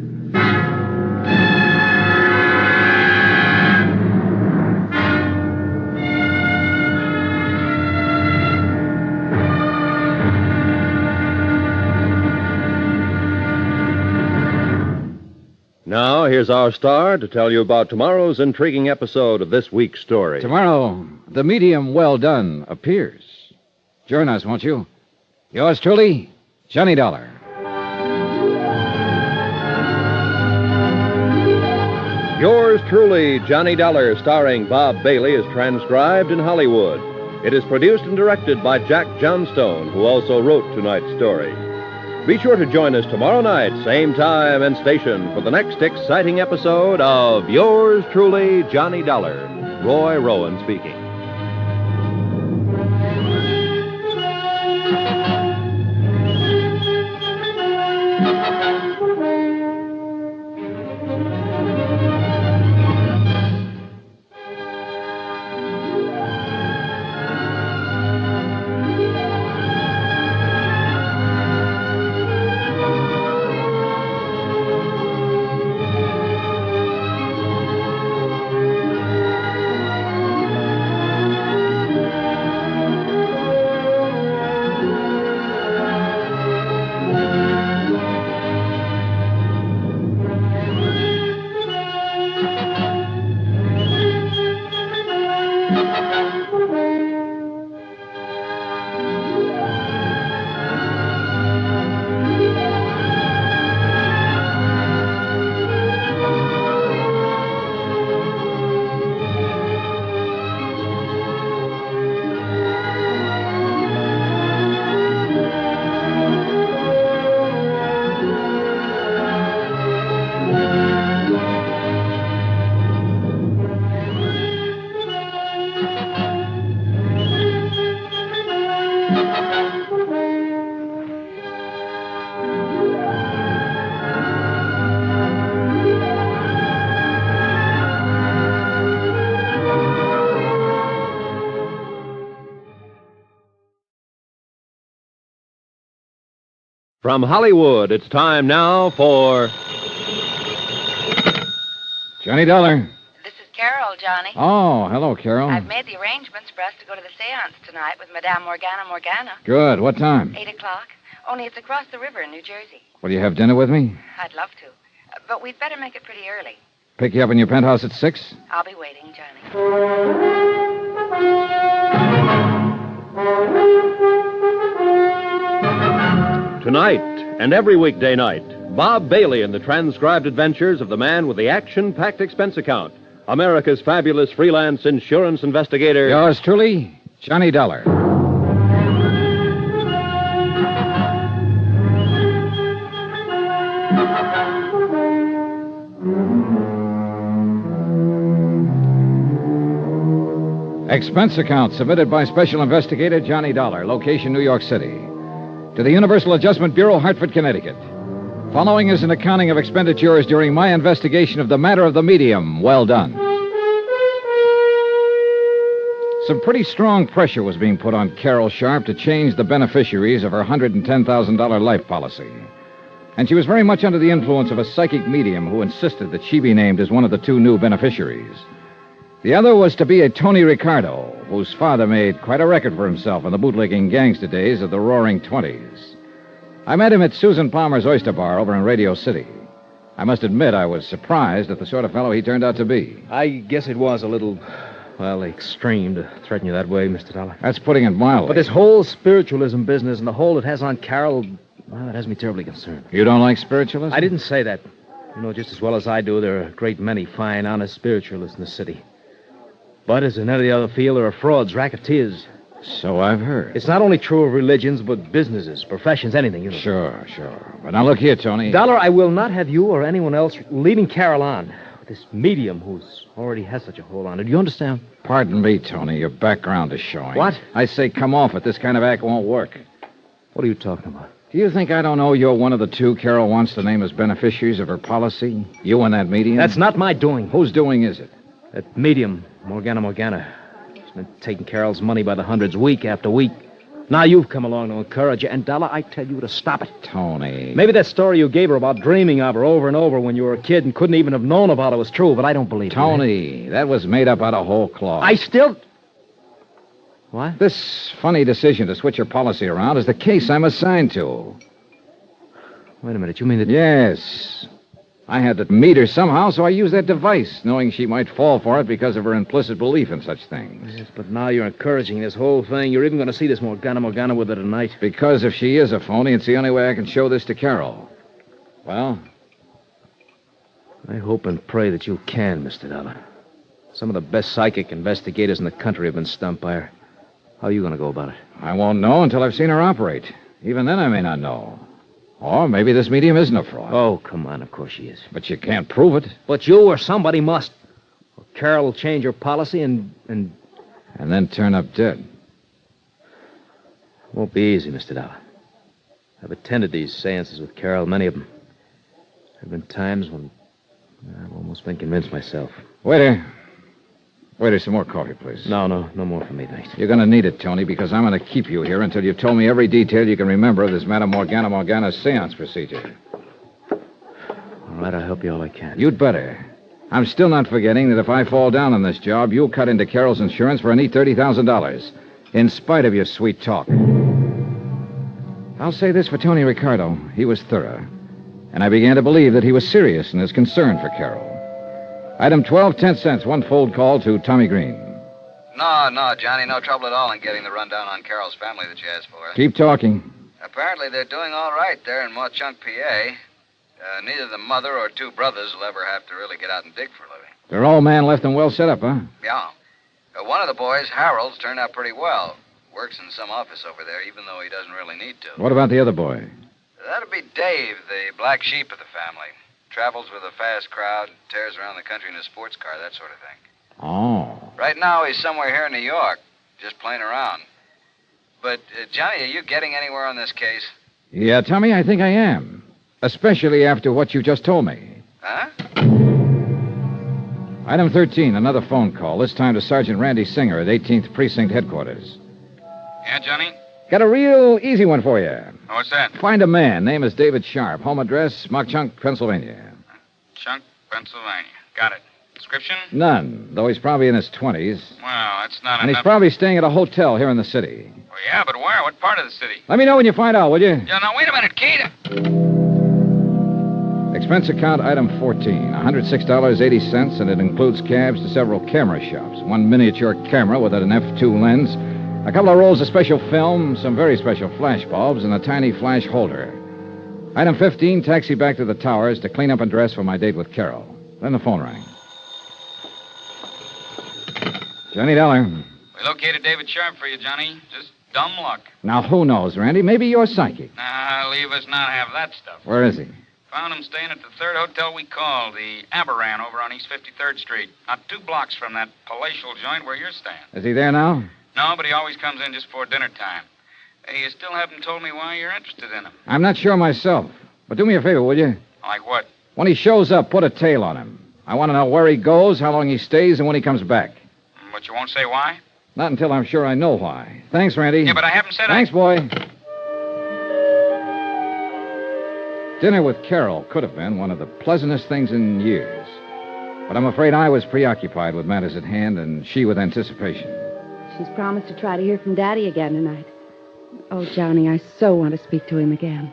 Now, here's our star to tell you about tomorrow's intriguing episode of this week's story. Tomorrow, the medium well done appears. Join us, won't you? Yours truly, Johnny Dollar. Yours truly, Johnny Dollar, starring Bob Bailey, is transcribed in Hollywood. It is produced and directed by Jack Johnstone, who also wrote tonight's story. Be sure to join us tomorrow night, same time and station, for the next exciting episode of Yours truly, Johnny Dollar. Roy Rowan speaking. From Hollywood, it's time now for Johnny Dollar. This is Carol, Johnny. Oh, hello, Carol. I've made the arrangements for us to go to the séance tonight with Madame Morgana. Good. What time? 8 o'clock. only it's across the river in New Jersey. Will you have dinner with me? I'd love to. But we'd better make it pretty early. Pick you up in your penthouse at 6? I'll be waiting, Johnny. Tonight and every weekday night, Bob Bailey in the transcribed adventures of the man with the action-packed expense account. America's fabulous freelance insurance investigator. Yours truly, Johnny Dollar. Expense account submitted by Special Investigator Johnny Dollar, location New York City. To the Universal Adjustment Bureau, Hartford, Connecticut. Following is an accounting of expenditures during my investigation of the matter of the medium. Well done. Some pretty strong pressure was being put on Carol Sharp to change the beneficiaries of her $110,000 life policy. And she was very much under the influence of a psychic medium who insisted that she be named as one of the 2 new beneficiaries. The other was to be a Tony Ricardo, whose father made quite a record for himself in the bootlegging gangster days of the Roaring '20s. I met him at Susan Palmer's Oyster Bar over in Radio City. I must admit I was surprised at the sort of fellow he turned out to be. I guess it was a little, extreme to threaten you that way, Mr. Dollar. That's putting it mildly. But this whole spiritualism business and the hold it has on Carol, it has me terribly concerned. You don't like spiritualism? I didn't say that. You know just as well as I do, there are a great many fine, honest spiritualists in the city. But as in any other field, there are frauds, racketeers. So I've heard. It's not only true of religions, but businesses, professions, anything, you know. Sure. But now look here, Tony. Dollar, I will not have you or anyone else leading Carol on. This medium who's already has such a hold on her. Do you understand? Pardon me, Tony. Your background is showing. What? I say come off it. This kind of act won't work. What are you talking about? Do you think I don't know you're one of the 2 Carol wants to name as beneficiaries of her policy? You and that medium? That's not my doing. Whose doing is it? That medium, Morgana. He's been taking Carol's money by the hundreds week after week. Now you've come along to encourage her, and Dollar, I tell you to stop it. Tony. Maybe that story you gave her about dreaming of her over and over when you were a kid and couldn't even have known about it was true, but I don't believe it. Tony, that was made up out of whole cloth. I still... What? This funny decision to switch her policy around is the case I'm assigned to. Wait a minute, you mean that... Yes. I had to meet her somehow, so I used that device, knowing she might fall for it because of her implicit belief in such things. Yes, but now you're encouraging this whole thing. You're even going to see this Morgana with her tonight. Because if she is a phony, it's the only way I can show this to Carol. Well? I hope and pray that you can, Mr. Dollar. Some of the best psychic investigators in the country have been stumped by her. How are you going to go about it? I won't know until I've seen her operate. Even then, I may not know. Or maybe this medium isn't a fraud. Oh, come on. Of course she is. But you can't prove it. But you or somebody must. Or Carol will change her policy and then turn up dead. Won't be easy, Mr. Dollar. I've attended these séances with Carol, many of them. There have been times when I've almost been convinced myself. Waiter, some more coffee, please. No more for me, thanks. You're going to need it, Tony, because I'm going to keep you here until you've told me every detail you can remember of this Madame Morgana séance procedure. All right, I'll help you all I can. You'd better. I'm still not forgetting that if I fall down on this job, you'll cut into Carol's insurance for a neat $30,000, in spite of your sweet talk. I'll say this for Tony Ricardo. He was thorough, and I began to believe that he was serious in his concern for Carol. Item 12, 10 cents, one fold call to Tommy Green. No, Johnny, no trouble at all in getting the rundown on Carol's family that you asked for. Keep talking. Apparently they're doing all right there in Mauchunk, PA. Neither the mother or 2 brothers will ever have to really get out and dig for a living. They're all man left and well set up, huh? Yeah. One of the boys, Harold's, turned out pretty well. Works in some office over there, even though he doesn't really need to. What about the other boy? That'd be Dave, the black sheep of the family. Travels with a fast crowd, tears around the country in a sports car, that sort of thing. Oh. Right now, he's somewhere here in New York, just playing around. But, Johnny, are you getting anywhere on this case? Yeah, Tommy, I think I am. Especially after what you just told me. Huh? Item 13, another phone call, this time to Sergeant Randy Singer at 18th Precinct Headquarters. Yeah, Johnny? Got a real easy one for you. What's that? Find a man. Name is David Sharp. Home address, Mauchunk, Pennsylvania. Chunk, Pennsylvania. Got it. Description? None, though he's probably in his 20s. Well, that's not And enough. he's probably staying at a hotel here in the city. Well, yeah, but where? What part of the city? Let me know when you find out, will you? Yeah, now, wait a minute, Kate. Expense account item 14, $106.80, and it includes cabs to several camera shops. One miniature camera with an f2 lens, a couple of rolls of special film, some very special flash bulbs, and a tiny flash holder. Item 15, taxi back to the towers to clean up and dress for my date with Carol. Then the phone rang. Johnny Dollar. We located David Sharp for you, Johnny. Just dumb luck. Now, who knows, Randy? Maybe you're psychic. Nah, leave us not have that stuff. Where is he? Found him staying at the third hotel we called, the Aberran over on East 53rd Street. Not 2 blocks from that palatial joint where you're staying. Is he there now? No, but he always comes in just before dinner time. Hey, you still haven't told me why you're interested in him. I'm not sure myself. But do me a favor, will you? Like what? When he shows up, put a tail on him. I want to know where he goes, how long he stays, and when he comes back. But you won't say why? Not until I'm sure I know why. Thanks, Randy. Yeah, but I haven't said Thanks, boy. Dinner with Carol could have been one of the pleasantest things in years. But I'm afraid I was preoccupied with matters at hand and she with anticipation. She's promised to try to hear from Daddy again tonight. Oh, Johnny, I so want to speak to him again.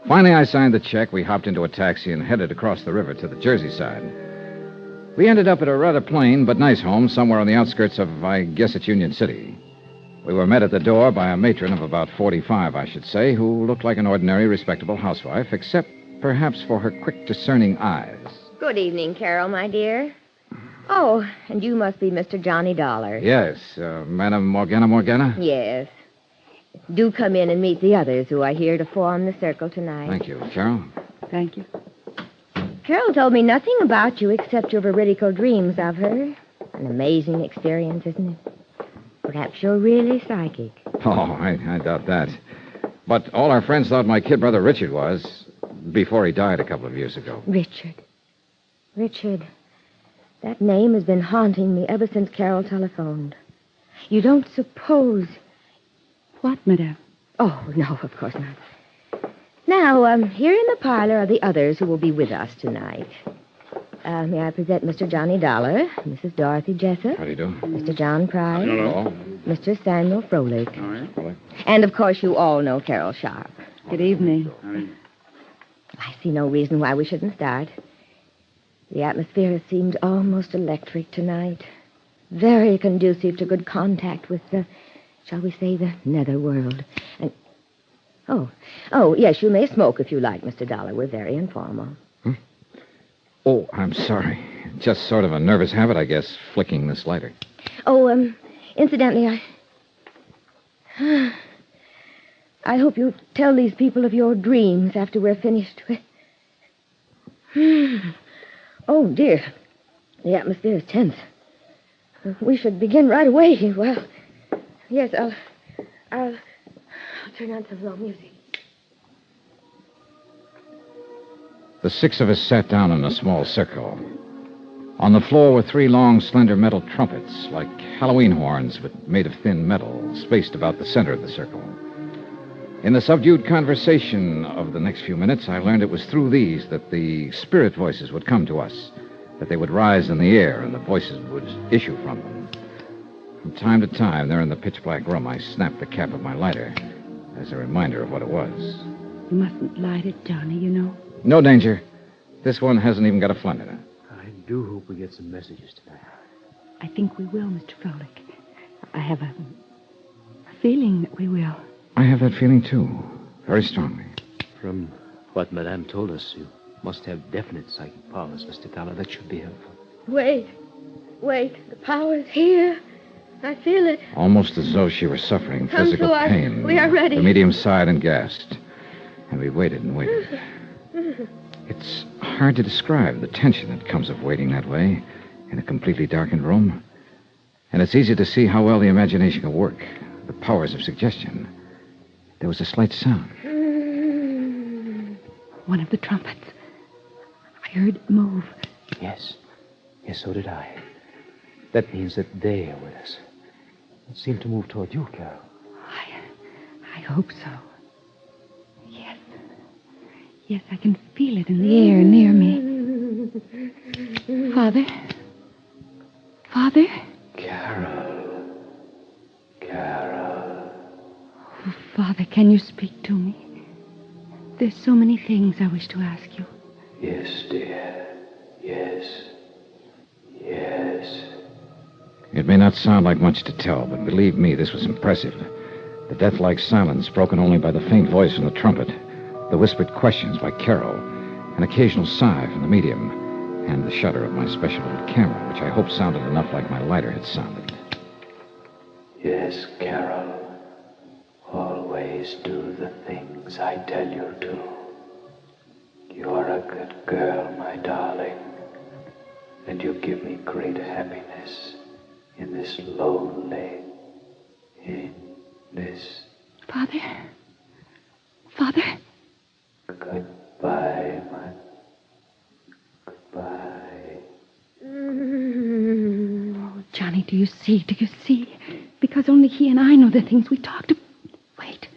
Finally, I signed the check. We hopped into a taxi and headed across the river to the Jersey side. We ended up at a rather plain but nice home somewhere on the outskirts of, I guess it's Union City. We were met at the door by a matron of about 45, I should say, who looked like an ordinary, respectable housewife, except perhaps for her quick, discerning eyes. Good evening, Carol, my dear. Oh, and you must be Mr. Johnny Dollar. Yes, Madam Morgana? Yes. Do come in and meet the others who are here to form the circle tonight. Thank you. Carol? Thank you. Carol told me nothing about you except your veridical dreams of her. An amazing experience, isn't it? Perhaps you're really psychic. Oh, I doubt that. But all our friends thought my kid brother Richard was, before he died a couple of years ago. Richard. Richard. That name has been haunting me ever since Carol telephoned. You don't suppose... What, Madame? Oh, no, of course not. Now, here in the parlor are the others who will be with us tonight. May I present Mr. Johnny Dollar, Mrs. Dorothy Jessup. How do you do? Mr. John Price. Hello. Mr. Samuel Froelich. All right. And, of course, you all know Carol Sharp. Good evening. I see no reason why we shouldn't start. The atmosphere has seemed almost electric tonight. Very conducive to good contact with the, shall we say, the netherworld. And, oh, yes, you may smoke if you like, Mr. Dollar. We're very informal. Oh, I'm sorry. Just sort of a nervous habit, I guess, flicking this lighter. Oh, incidentally, I hope you tell these people of your dreams after we're finished. Oh, dear. The atmosphere is tense. We should begin right away. Well, yes, I'll turn on some low music. The 6 of us sat down in a small circle. On the floor were 3 long, slender metal trumpets, like Halloween horns, but made of thin metal, spaced about the center of the circle. In the subdued conversation of the next few minutes, I learned it was through these that the spirit voices would come to us, that they would rise in the air and the voices would issue from them. From time to time, there in the pitch-black room, I snapped the cap of my lighter as a reminder of what it was. You mustn't light it, Johnny, you know. No danger. This one hasn't even got a flint in it. I do hope we get some messages tonight. I think we will, Mr. Froelich. I have a feeling that we will. I have that feeling, too. Very strongly. From what Madame told us, you must have definite psychic powers, Mr. Dollar. That should be helpful. Wait. The power's here. I feel it. Almost as though she were suffering Come physical to us. pain. We are ready. The medium sighed and gasped. And we waited and waited. It's hard to describe the tension that comes of waiting that way in a completely darkened room. And it's easy to see how well the imagination can work, the powers of suggestion. There was a slight sound. One of the trumpets. I heard it move. Yes, so did I. That means that they are with us. It seemed to move toward you, Carol. I hope so. Yes, I can feel it in the air near me. Father? Father? Carol. Oh, Father, can you speak to me? There's so many things I wish to ask you. Yes, dear. Yes. It may not sound like much to tell, but believe me, this was impressive. The death-like silence broken only by the faint voice from the trumpet, the whispered questions by Carol, an occasional sigh from the medium, and the shudder of my special little camera, which I hope sounded enough like my lighter had sounded. Yes, Carol. Always do the things I tell you to. You're a good girl, my darling. And you give me great happiness in this lonely, Father? Father? Goodbye, my... Goodbye. Oh, Johnny, do you see? Do you see? Because only he and I know the things we talked about. Wait.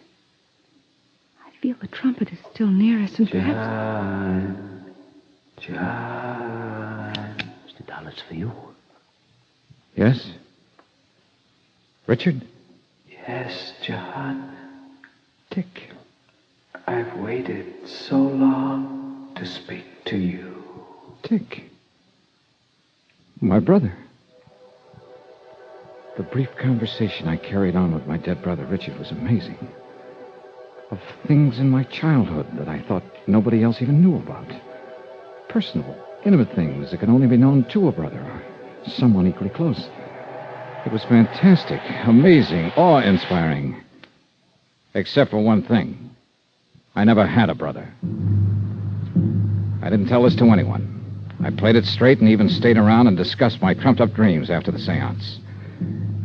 I feel the trumpet is still near us, and perhaps... John. Mr. Dollar's for you. Yes? Richard? Yes, John. Dick. I've waited so long to speak to you. Dick. My brother. The brief conversation I carried on with my dead brother Richard was amazing. Of things in my childhood that I thought nobody else even knew about. Personal, intimate things that could only be known to a brother or someone equally close. It was fantastic, amazing, awe-inspiring. Except for one thing. I never had a brother. I didn't tell this to anyone. I played it straight and even stayed around and discussed my trumped-up dreams after the seance.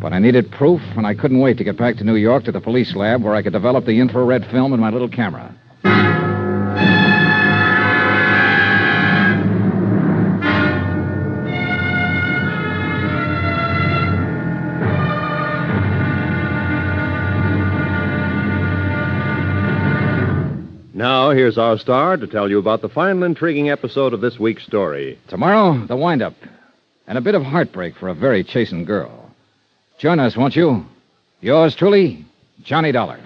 But I needed proof, and I couldn't wait to get back to New York to the police lab where I could develop the infrared film in my little camera. Now, here's our star to tell you about the final intriguing episode of this week's story. Tomorrow, the wind-up. And a bit of heartbreak for a very chastened girl. Join us, won't you? Yours truly, Johnny Dollar.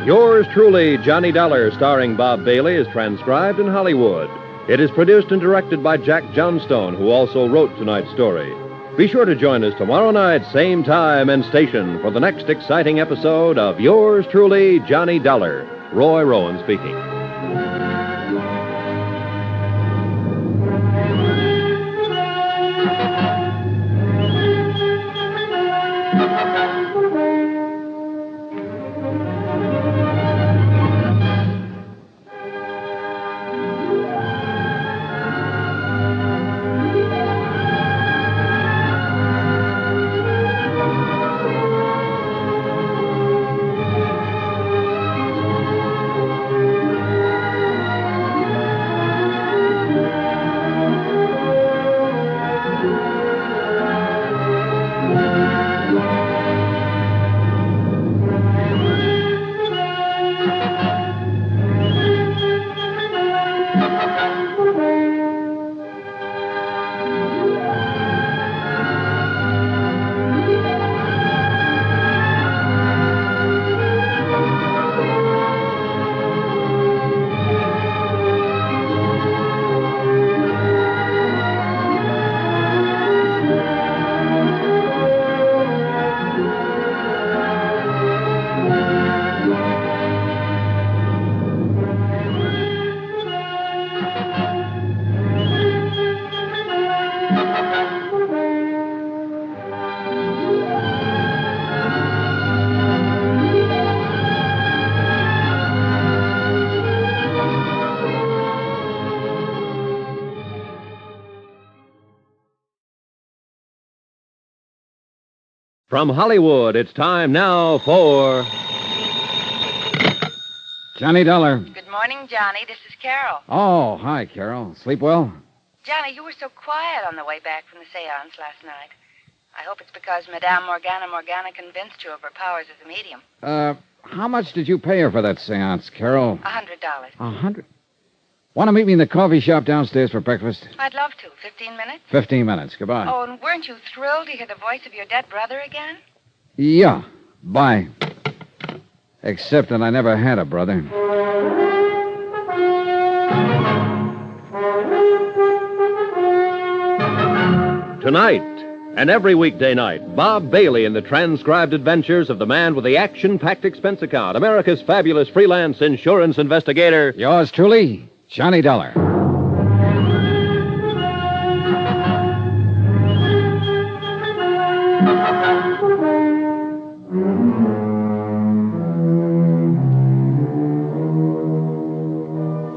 Yours truly, Johnny Dollar, starring Bob Bailey, is transcribed in Hollywood. It is produced and directed by Jack Johnstone, who also wrote tonight's story. Be sure to join us tomorrow night, same time and station, for the next exciting episode of Yours truly, Johnny Dollar. Roy Rowan speaking. From Hollywood, it's time now for... Johnny Dollar. Good morning, Johnny. This is Carol. Oh, hi, Carol. Sleep well? Johnny, you were so quiet on the way back from the seance last night. I hope it's because Madame Morgana convinced you of her powers as a medium. How much did you pay her for that seance, Carol? $100. $100? Want to meet me in the coffee shop downstairs for breakfast? I'd love to. 15 minutes? 15 minutes. Goodbye. Oh, and weren't you thrilled to hear the voice of your dead brother again? Yeah. Bye. Except that I never had a brother. Tonight, and every weekday night, Bob Bailey in the transcribed adventures of the man with the action-packed expense account, America's fabulous freelance insurance investigator. Yours truly, Johnny Dollar.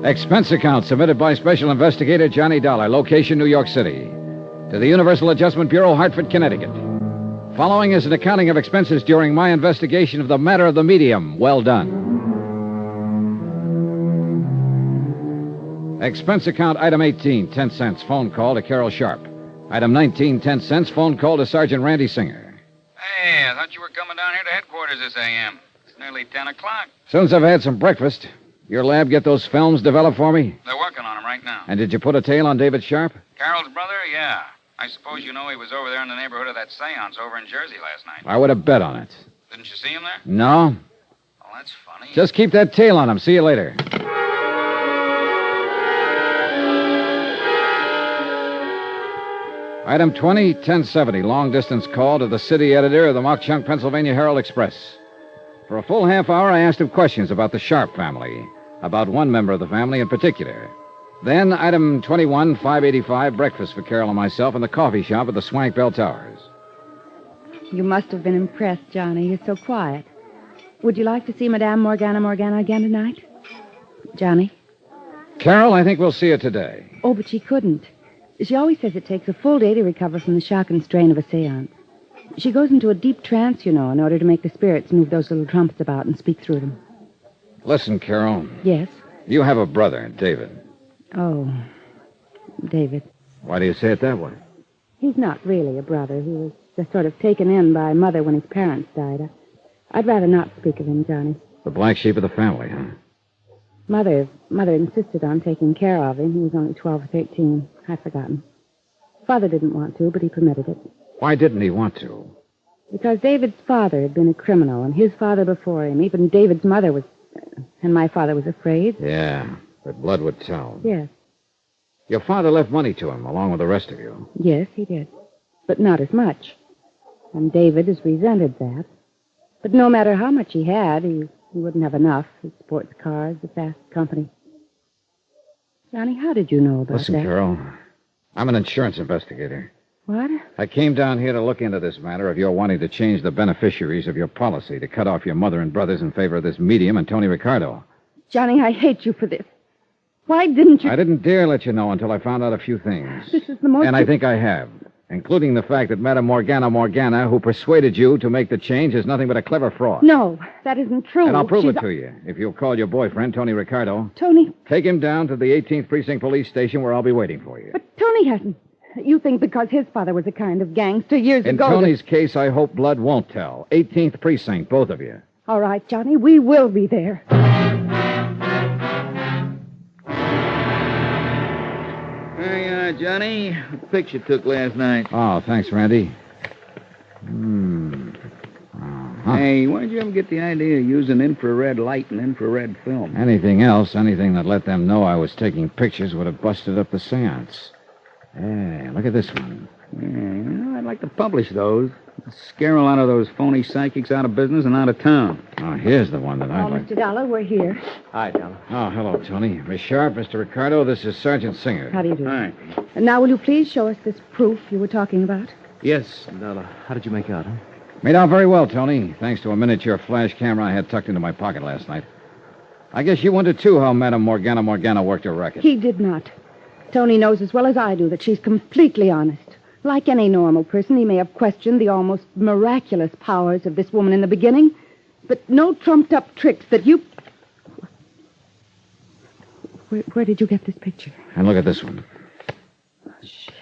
Expense account submitted by Special Investigator Johnny Dollar, location New York City. To the Universal Adjustment Bureau, Hartford, Connecticut. Following is an accounting of expenses during my investigation of the matter of the medium. Well done. Expense account item 18, 10 cents, phone call to Carol Sharp. Item 19, 10 cents, phone call to Sergeant Randy Singer. Hey, I thought you were coming down here to headquarters this a.m. It's nearly 10 o'clock. Soon as I've had some breakfast, your lab get those films developed for me? They're working on them right now. And did you put a tail on David Sharp? Carol's brother? Yeah. I suppose you know he was over there in the neighborhood of that séance over in Jersey last night. I would have bet on it. Didn't you see him there? No. Oh, that's funny. Just keep that tail on him. See you later. Item 20, 1070, long-distance call to the city editor of the Mock-Chunk, Pennsylvania Herald Express. For a full half hour, I asked him questions about the Sharp family, about one member of the family in particular. Then, item 21, 585, breakfast for Carol and myself in the coffee shop at the Swank Bell Towers. You must have been impressed, Johnny. You're so quiet. Would you like to see Madame Morgana again tonight? Johnny? Carol, I think we'll see her today. Oh, but she couldn't. She always says it takes a full day to recover from the shock and strain of a séance. She goes into a deep trance, you know, in order to make the spirits move those little trumpets about and speak through them. Listen, Carol. Yes? You have a brother, David. Oh, David. Why do you say it that way? He's not really a brother. He was just sort of taken in by Mother when his parents died. I'd rather not speak of him, Johnny. The black sheep of the family, huh? Mother insisted on taking care of him. He was only 12 or 13. I've forgotten. Father didn't want to, but he permitted it. Why didn't he want to? Because David's father had been a criminal, and his father before him. Even David's mother was... And my father was afraid. Yeah, but blood would tell. Yes. Your father left money to him, along with the rest of you. Yes, he did. But not as much. And David has resented that. But no matter how much he had, he wouldn't have enough. His sports cars, the fast company. Johnny, how did you know about Listen, that? Carol, I'm an insurance investigator. What? I came down here to look into this matter of your wanting to change the beneficiaries of your policy, to cut off your mother and brothers in favor of this medium and Tony Ricardo. Johnny, I hate you for this. Why didn't you... I didn't dare let you know until I found out a few things. This is the most... And I think I have, including the fact that Madame Morgana, who persuaded you to make the change, is nothing but a clever fraud. No, that isn't true. And I'll prove it to you, if you'll call your boyfriend, Tony Ricardo. Tony... Take him down to the 18th Precinct Police Station where I'll be waiting for you. But Tony hasn't... You think because his father was a kind of gangster years In ago... In Tony's case, I hope blood won't tell. 18th Precinct, both of you. All right, Johnny, we will be there. Hey, Johnny, the picture you took last night. Oh, thanks, Randy. Hey, why'd you ever get the idea of using infrared light and infrared film? Anything else, anything that let them know I was taking pictures would have busted up the séance. Hey, look at this one. Yeah, I'd like to publish those. Scare a lot of those phony psychics out of business and out of town. Oh, here's the one that I'd Oh, like. Mr. Dollar, we're here. Hi, Dollar. Oh, hello, Tony. Miss Sharp, Mr. Ricardo, this is Sergeant Singer. How do you do? Hi. And now, will you please show us this proof you were talking about? Yes, Dollar. How did you make out, huh? Made out very well, Tony, thanks to a miniature flash camera I had tucked into my pocket last night. I guess you wondered, too, how Madame Morgana worked her racket. He did not. Tony knows as well as I do that she's completely honest. Like any normal person, he may have questioned the almost miraculous powers of this woman in the beginning, but no trumped-up tricks that you... Where did you get this picture? And look at this one. She's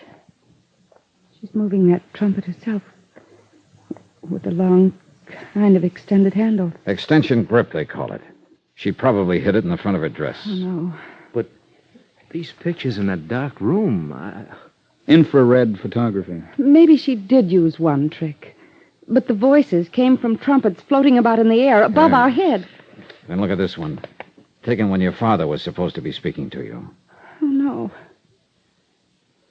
moving that trumpet herself with a long, kind of extended handle. Extension grip, they call it. She probably hid it in the front of her dress. Oh, no. These pictures in that dark room, Infrared photography. Maybe she did use one trick. But the voices came from trumpets floating about in the air above our head. Then look at this one. Taken when your father was supposed to be speaking to you. Oh, no.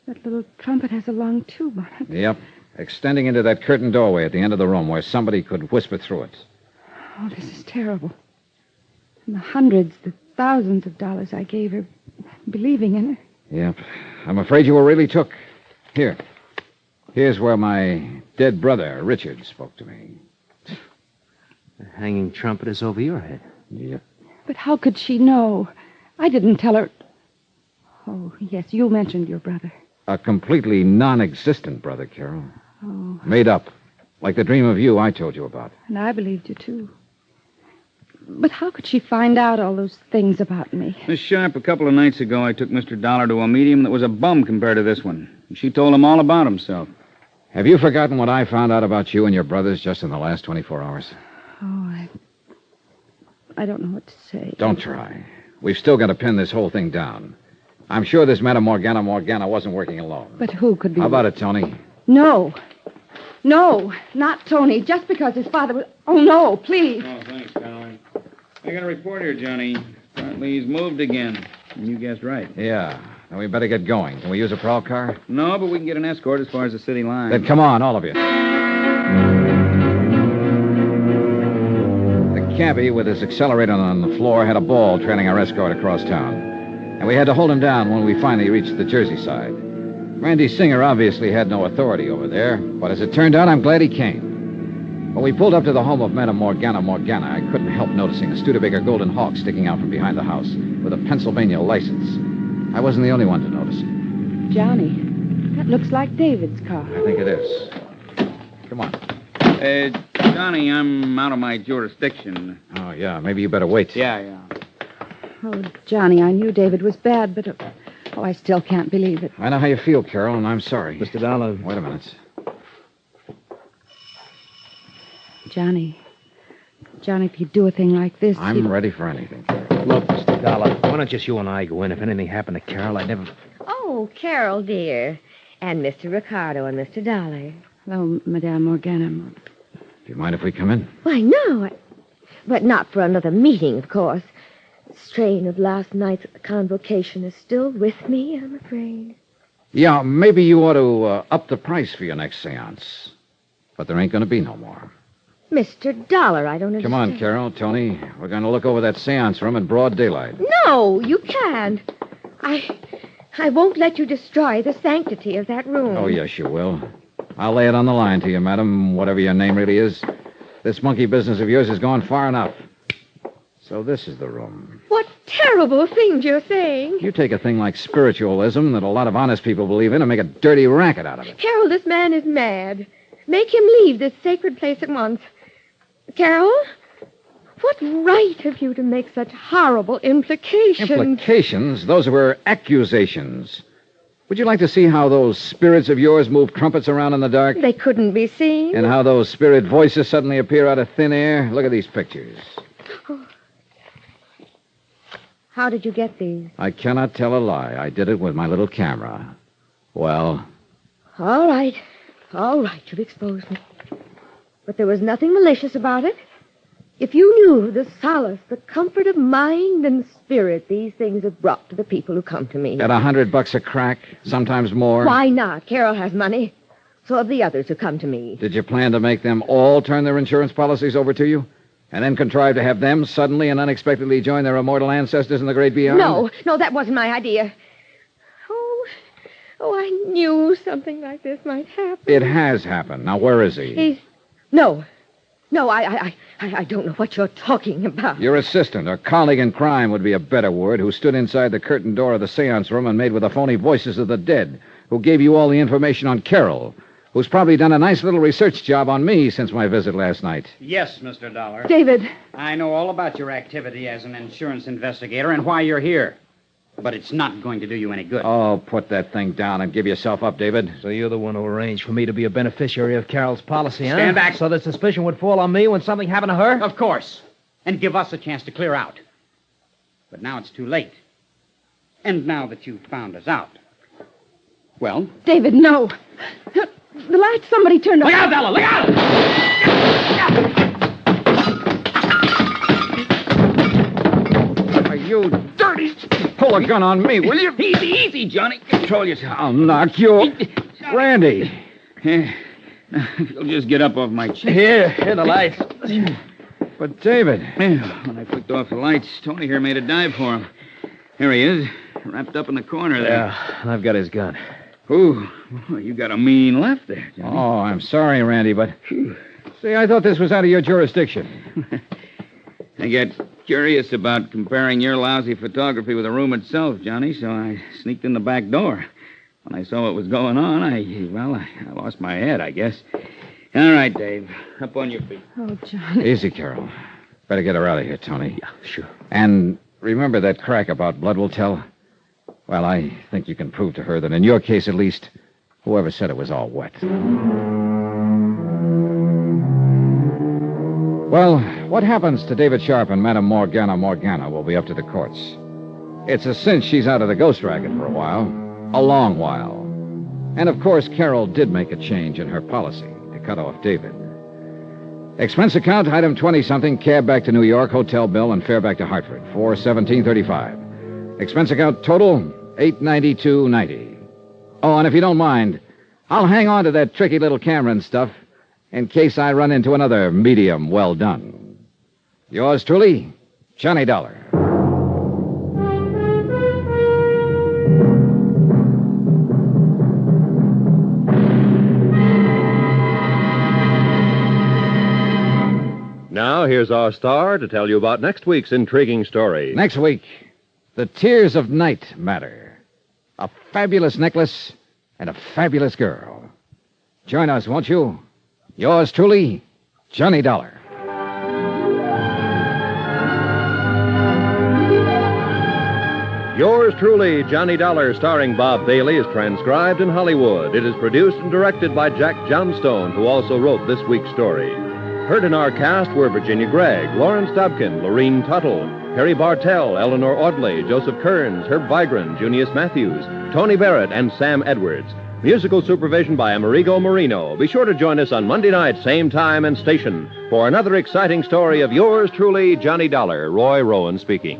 That little trumpet has a long tube on it. Yep. Extending into that curtained doorway at the end of the room where somebody could whisper through it. Oh, this is terrible. And the hundreds, the thousands of dollars I gave her, believing in her. Yep. I'm afraid you were really took. Here. Here's where my dead brother, Richard, spoke to me. The hanging trumpet is over your head. Yep. But how could she know? I didn't tell her. Oh, yes, you mentioned your brother. A completely non-existent brother, Carol. Oh, Made up. Like the dream of you I told you about. and I believed you, too. But how could she find out all those things about me? Miss Sharp, a couple of nights ago, I took Mr. Dollar to a medium that was a bum compared to this one. And she told him all about himself. Have you forgotten what I found out about you and your brothers just in the last 24 hours? Oh, I don't know what to say. Don't try. We've still got to pin this whole thing down. I'm sure this Madame Morgana wasn't working alone. But who could be... How about it, Tony? No. No, not Tony, just because his father was... Oh, no, please. Oh, thanks, Caroline. I got a report here, Johnny. Apparently he's moved again. And you guessed right. Yeah. Then we better get going. Can we use a prowl car? No, but we can get an escort as far as the city line. Then come on, all of you. The cabbie, with his accelerator on the floor, had a ball trailing our escort across town. And we had to hold him down when we finally reached the Jersey side. Randy Singer obviously had no authority over there, but as it turned out, I'm glad he came. When we pulled up to the home of Madame Morgana, I couldn't help noticing a Studebaker Golden Hawk sticking out from behind the house with a Pennsylvania license. I wasn't the only one to notice it. Johnny, that looks like David's car. I think it is. Come on. Johnny, I'm out of my jurisdiction. Oh, yeah, maybe you better wait. Yeah. Oh, Johnny, I knew David was bad, but... Oh, I still can't believe it. I know how you feel, Carol, and I'm sorry. Mr. Dollar. Wait a minute. Johnny, if you do a thing like this... I'm ready for anything. Look, Mr. Dollar, why don't just you and I go in? If anything happened to Carol, I'd never... Oh, Carol, dear. And Mr. Ricardo and Mr. Dollar. Hello, Madame Morgana. Do you mind if we come in? Why, no. But not for another meeting, of course. The strain of last night's convocation is still with me, I'm afraid. Yeah, maybe you ought to up the price for your next seance. But there ain't going to be no more. Mr. Dollar, I don't understand. Come on, Carol, Tony. We're going to look over that seance room in broad daylight. No, you can't. I won't let you destroy the sanctity of that room. Oh, yes, you will. I'll lay it on the line to you, madam, whatever your name really is. This monkey business of yours has gone far enough. So this is the room. What terrible things you're saying. You take a thing like spiritualism that a lot of honest people believe in and make a dirty racket out of it. Carol, this man is mad. Make him leave this sacred place at once. Carol, what right have you to make such horrible implications? Implications? Those were accusations. Would you like to see how those spirits of yours move trumpets around in the dark? They couldn't be seen. And how those spirit voices suddenly appear out of thin air? Look at these pictures. Oh. How did you get these? I cannot tell a lie. I did it with my little camera. Well? All right, you've exposed me. But there was nothing malicious about it. If you knew the solace, the comfort of mind and spirit these things have brought to the people who come to me. At $100 a crack, sometimes more. Why not? Carol has money. So have the others who come to me. Did you plan to make them all turn their insurance policies over to you? And then contrive to have them suddenly and unexpectedly join their immortal ancestors in the great beyond? No, that wasn't my idea. Oh, I knew something like this might happen. It has happened. Now, where is he? No, I don't know what you're talking about. Your assistant, or colleague in crime would be a better word, who stood inside the curtained door of the seance room and made with the phony voices of the dead, who gave you all the information on Carol, who's probably done a nice little research job on me since my visit last night. Yes, Mr. Dollar. David. I know all about your activity as an insurance investigator and why you're here. But it's not going to do you any good. Oh, put that thing down and give yourself up, David. So you're the one who arranged for me to be a beneficiary of Carol's policy, huh? Stand back. So that suspicion would fall on me when something happened to her? Of course. And give us a chance to clear out. But now it's too late. And now that you've found us out. Well? David, no. The light somebody turned on. Look out, Della! Look out! Are you dirty? Pull a gun on me, will you? Easy, easy, Johnny. Control yourself. I'll knock you. Randy. You'll just get up off my chair. Here, the lights. But, David. When I flicked off the lights, Tony here made a dive for him. Here he is, wrapped up in the corner there. Yeah, I've got his gun. Ooh, you got a mean left there, Johnny. Oh, I'm sorry, Randy, but... See, I thought this was out of your jurisdiction. I get curious about comparing your lousy photography with the room itself, Johnny, so I sneaked in the back door. When I saw what was going on, I lost my head, I guess. All right, Dave. Up on your feet. Oh, Johnny. Easy, Carol. Better get her out of here, Tony. Yeah, sure. And remember that crack about blood will tell? Well, I think you can prove to her that in your case, at least, whoever said it was all wet. Well, what happens to David Sharp and Madame Morgana will be up to the courts. It's a cinch she's out of the ghost racket for a while. A long while. And, of course, Carol did make a change in her policy to cut off David. Expense account, item 20-something, cab back to New York, hotel bill, and fare back to Hartford, $417.35. Expense account total, $892.90. Oh, and if you don't mind, I'll hang on to that tricky little camera and stuff in case I run into another medium well done. Yours truly, Johnny Dollar. Now, here's our star to tell you about next week's intriguing story. Next week, The Tears of Night Matter. A fabulous necklace and a fabulous girl. Join us, won't you? Yours truly, Johnny Dollar. Yours truly, Johnny Dollar, starring Bob Bailey, is transcribed in Hollywood. It is produced and directed by Jack Johnstone, who also wrote this week's story. Heard in our cast were Virginia Gregg, Lawrence Dobkin, Lorene Tuttle, Harry Bartell, Eleanor Audley, Joseph Kearns, Herb Vigran, Junius Matthews, Tony Barrett, and Sam Edwards. Musical supervision by Amerigo Marino. Be sure to join us on Monday night, same time and station, for another exciting story of yours truly, Johnny Dollar. Roy Rowan speaking.